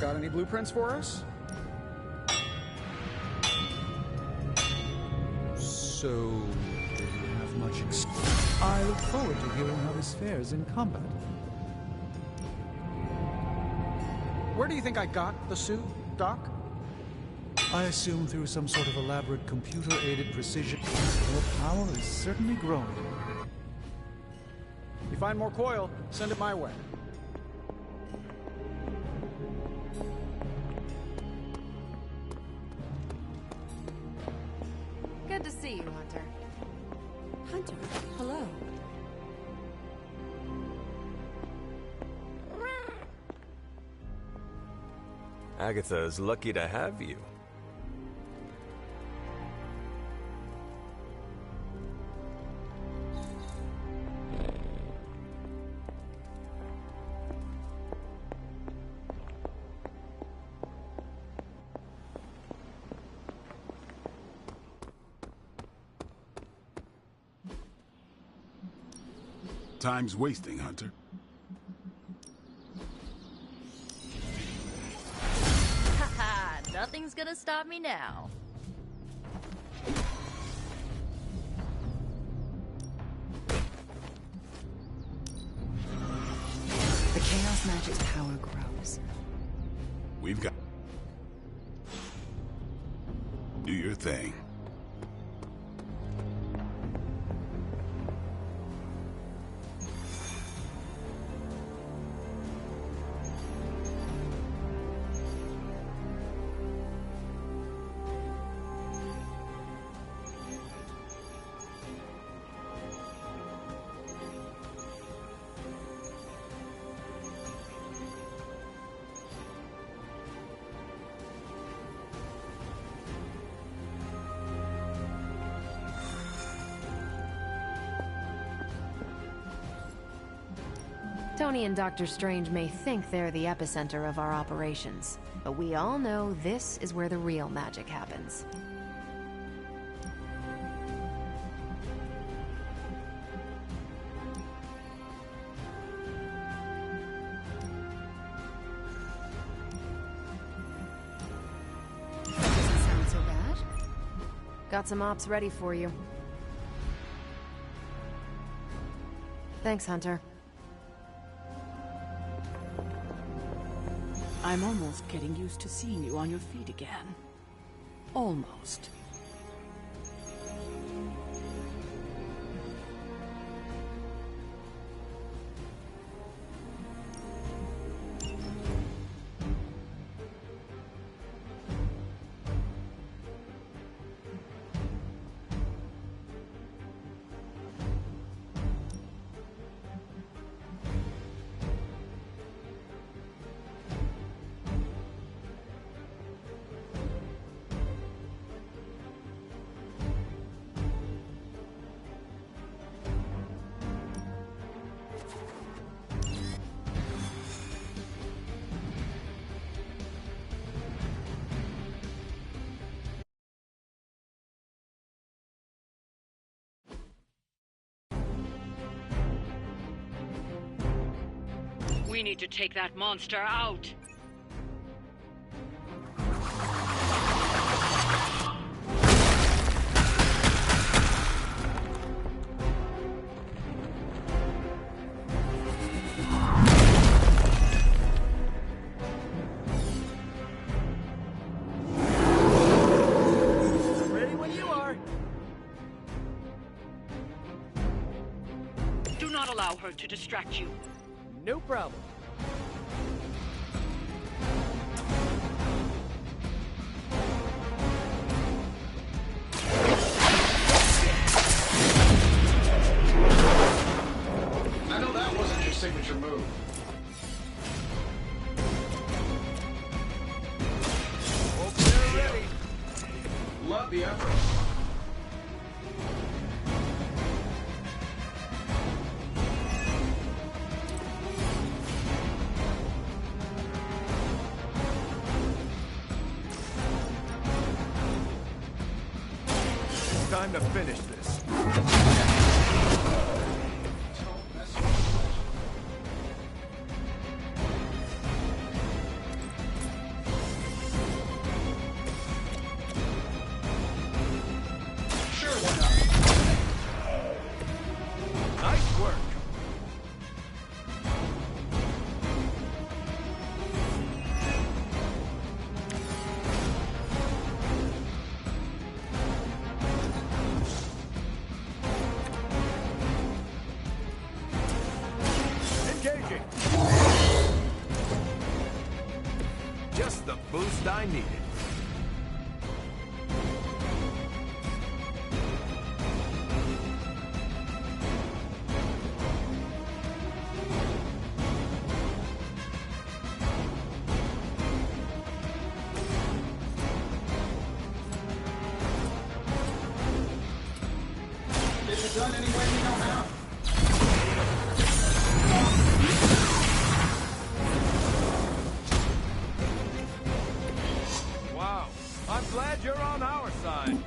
Got Got any blueprints for us? So, do you have much I look forward to hearing how this fares in combat. Where do you think I got the suit, Doc? I assume through some sort of elaborate computer-aided precision. Your power is certainly growing. If you find more coil, send it my way. Good to see you, Hunter. Hunter, hello. Agatha is lucky to have you. Time's wasting, Hunter. Haha, nothing's gonna stop me now. The Chaos Magic's power grows. We've got... Do your thing. Tony and Dr. Strange may think they're the epicenter of our operations, but we all know this is where the real magic happens. Doesn't sound so bad. Got some ops ready for you. Thanks, Hunter. I'm almost getting used to seeing you on your feet again. Almost. We need to take that monster out. Ready when you are. Do not allow her to distract you. No problem. I know that wasn't your signature move. Hope they're ready. Love the effort. It's time to finish this. just I needed. Done any way we know how. Wow, I'm glad you're on our side.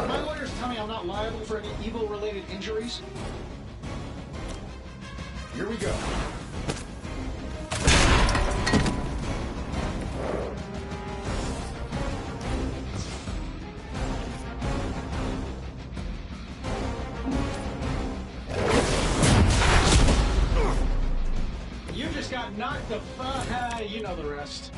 My lawyers tell me I'm not liable for any evil-related injuries. Here we go. You just got knocked the fuck. You know the rest.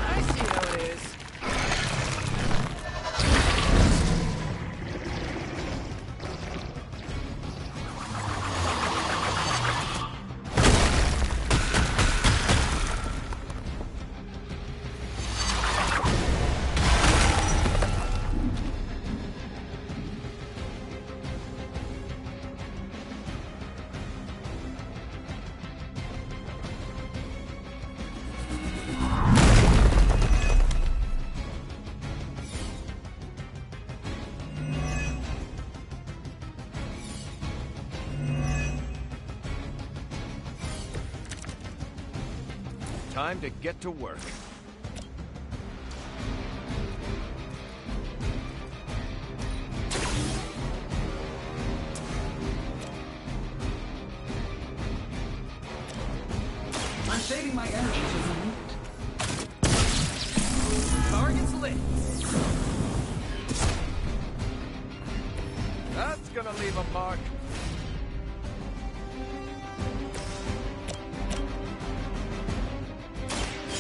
I see how it is. Time to get to work. I'm saving my energy for the moment. Target's lit. That's gonna leave a mark.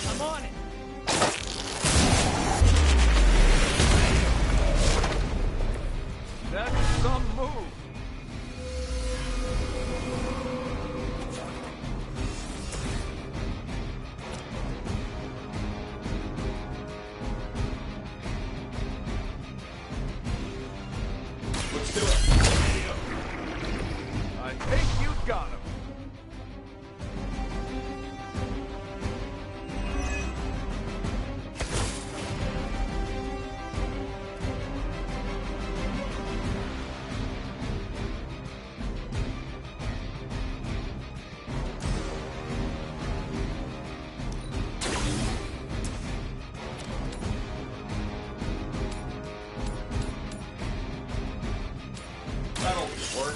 I'm on it. That's some move. Let's do it. I think you got him. That'll work.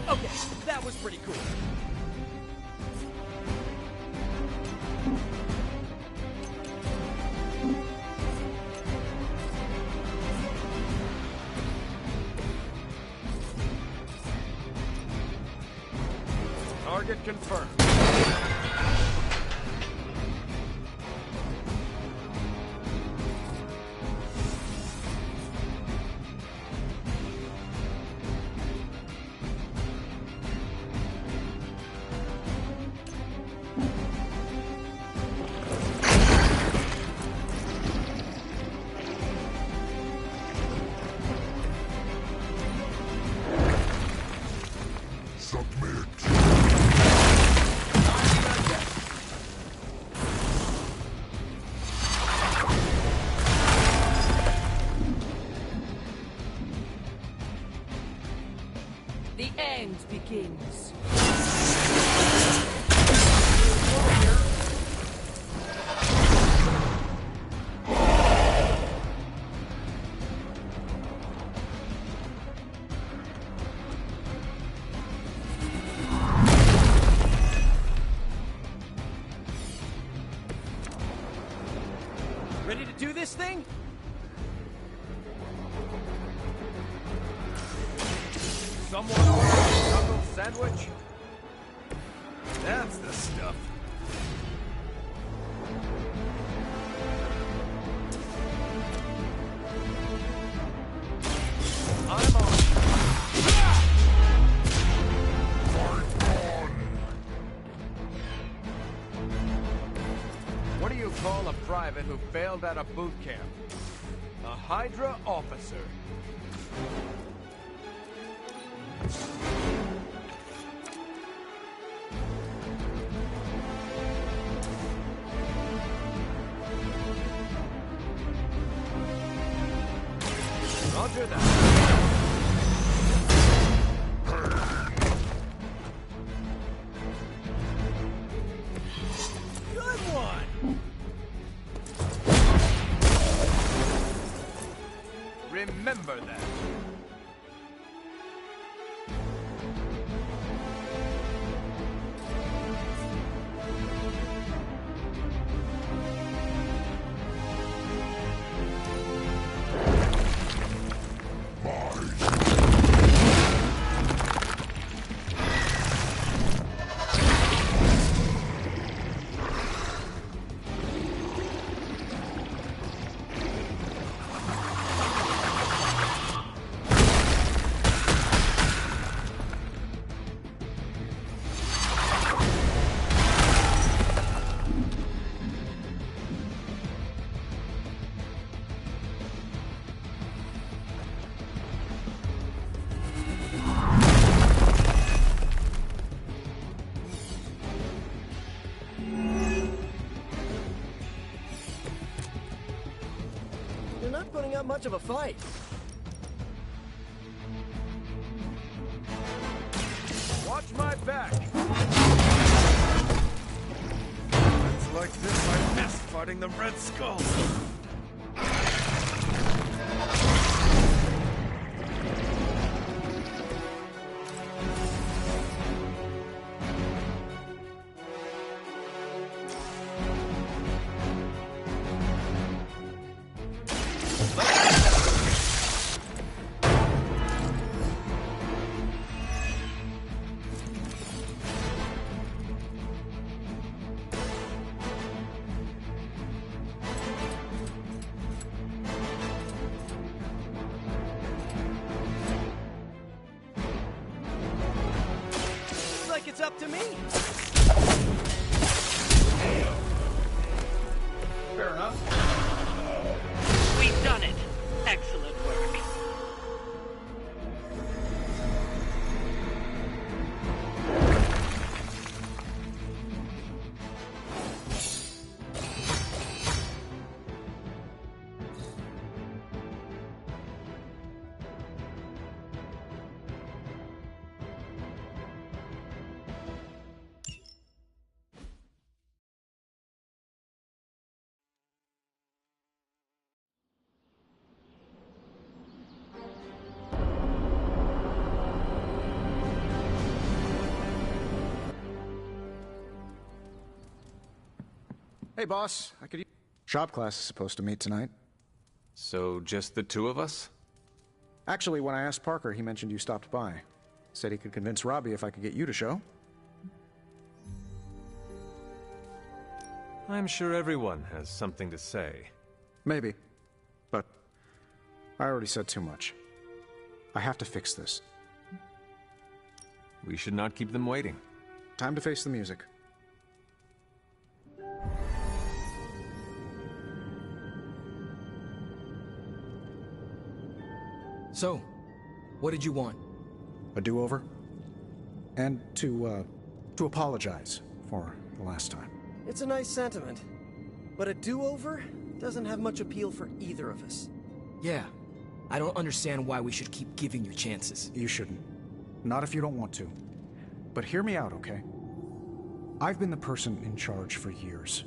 Okay, that was pretty cool. Target confirmed. Submit. The end begins. Ready to do this thing? Someone order a knuckle sandwich? That's the stuff. private who failed out of boot camp. A Hydra officer. Roger that. Good one! Remember that. You're not putting up much of a fight. Watch my back. It's like this I miss fighting the Red Skull. Like it's up to me. Fair enough. We've done it. Excellent work. Hey, boss. Shop class is supposed to meet tonight. So, just the two of us? Actually, when I asked Parker, he mentioned you stopped by. Said he could convince Robbie if I could get you to show. I'm sure everyone has something to say. Maybe. But I already said too much. I have to fix this. We should not keep them waiting. Time to face the music. So, what did you want? A do-over? And to apologize for the last time. It's a nice sentiment. But a do-over doesn't have much appeal for either of us. Yeah. I don't understand why we should keep giving you chances. You shouldn't. Not if you don't want to. But hear me out, okay? I've been the person in charge for years.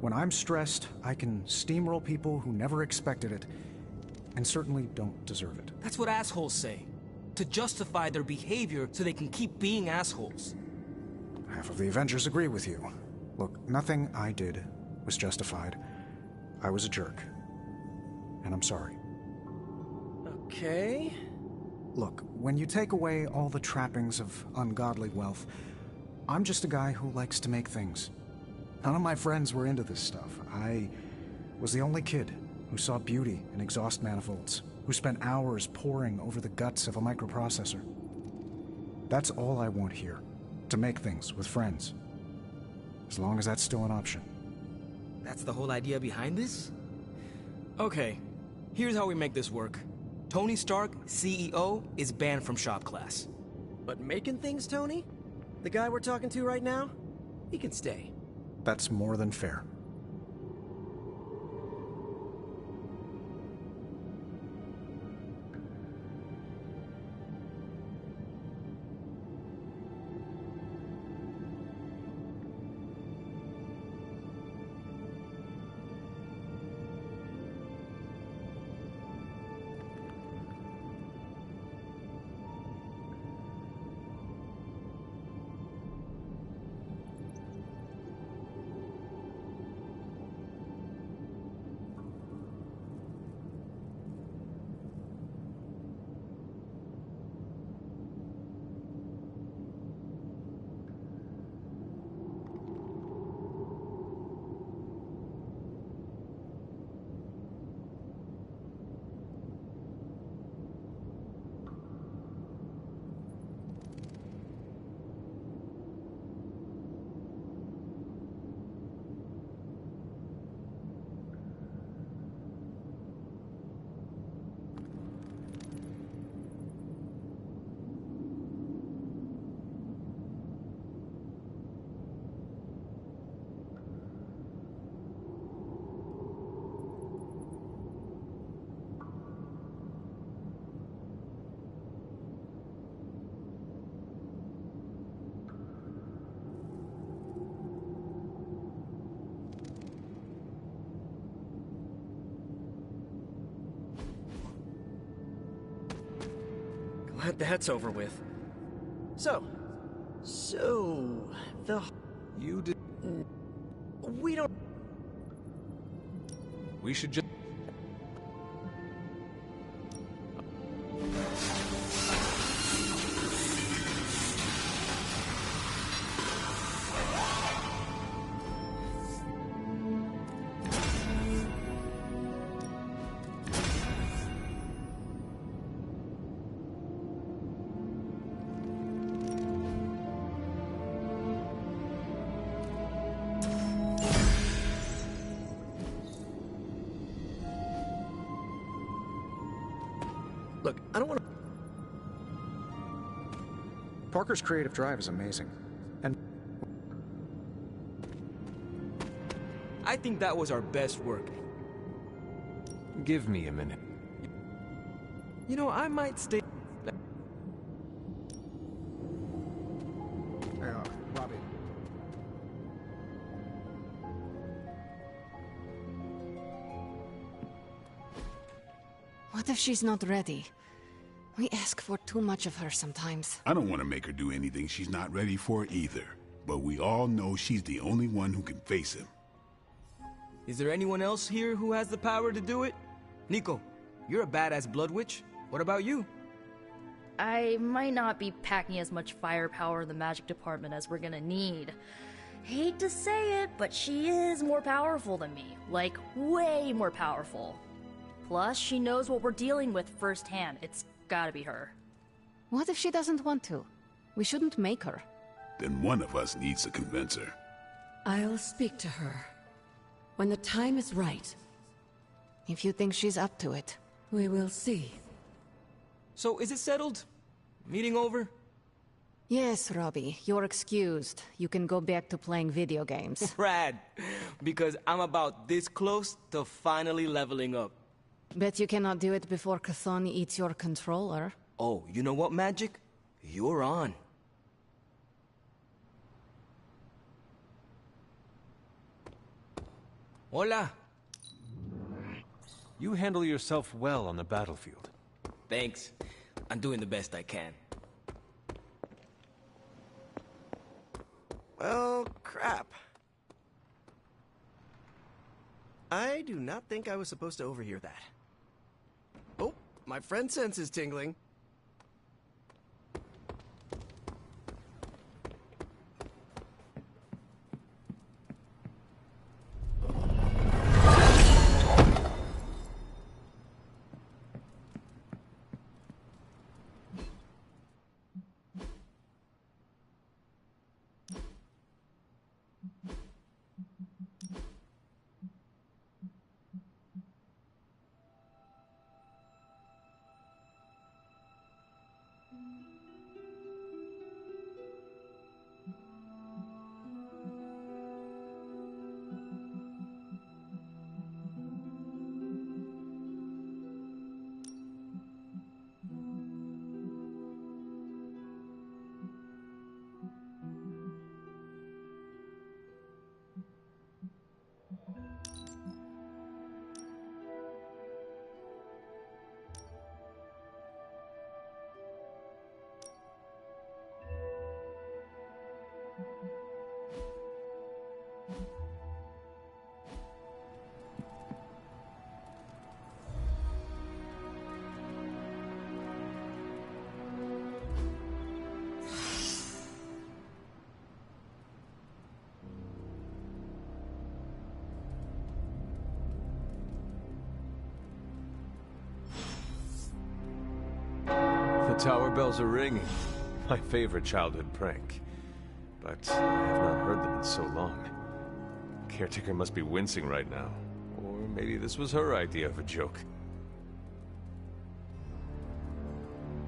When I'm stressed, I can steamroll people who never expected it, and certainly don't deserve it. That's what assholes say. To justify their behavior so they can keep being assholes. Half of the Avengers agree with you. Look, nothing I did was justified. I was a jerk. And I'm sorry. Okay. Look, when you take away all the trappings of ungodly wealth, I'm just a guy who likes to make things. None of my friends were into this stuff. I was the only kid who saw beauty in exhaust manifolds, who spent hours poring over the guts of a microprocessor. That's all I want here, to make things with friends. As long as that's still an option. That's the whole idea behind this? Okay, here's how we make this work. Tony Stark, CEO, is banned from shop class. But making things, Tony? The guy we're talking to right now? He can stay. That's more than fair. Glad that's over with. So, the... You did... We don't... We should just... Look, I don't want to... Parker's creative drive is amazing. And I think that was our best work. Give me a minute. You know, I might stay... Robbie. What if she's not ready? We ask for too much of her sometimes. I don't want to make her do anything she's not ready for either. But we all know she's the only one who can face him. Is there anyone else here who has the power to do it? Nico, you're a badass blood witch. What about you? I might not be packing as much firepower in the magic department as we're gonna need. Hate to say it, but she is more powerful than me. Like, way more powerful. Plus, she knows what we're dealing with firsthand. It's gotta be her. What if she doesn't want to? We shouldn't make her. Then one of us needs to convince her. I'll speak to her. When the time is right. If you think she's up to it. We will see. So, is it settled? Meeting over? Yes, Robbie. You're excused. You can go back to playing video games. Rad. Because I'm about this close to finally leveling up. Bet you cannot do it before Chthon eats your controller. Oh, you know what, Magic? You're on. Hola. You handle yourself well on the battlefield. Thanks. I'm doing the best I can. Well, crap. I do not think I was supposed to overhear that. Oh, my friend sense is tingling. tower bells are ringing. My favorite childhood prank. But I have not heard them in so long. Caretaker must be wincing right now. Or maybe this was her idea of a joke.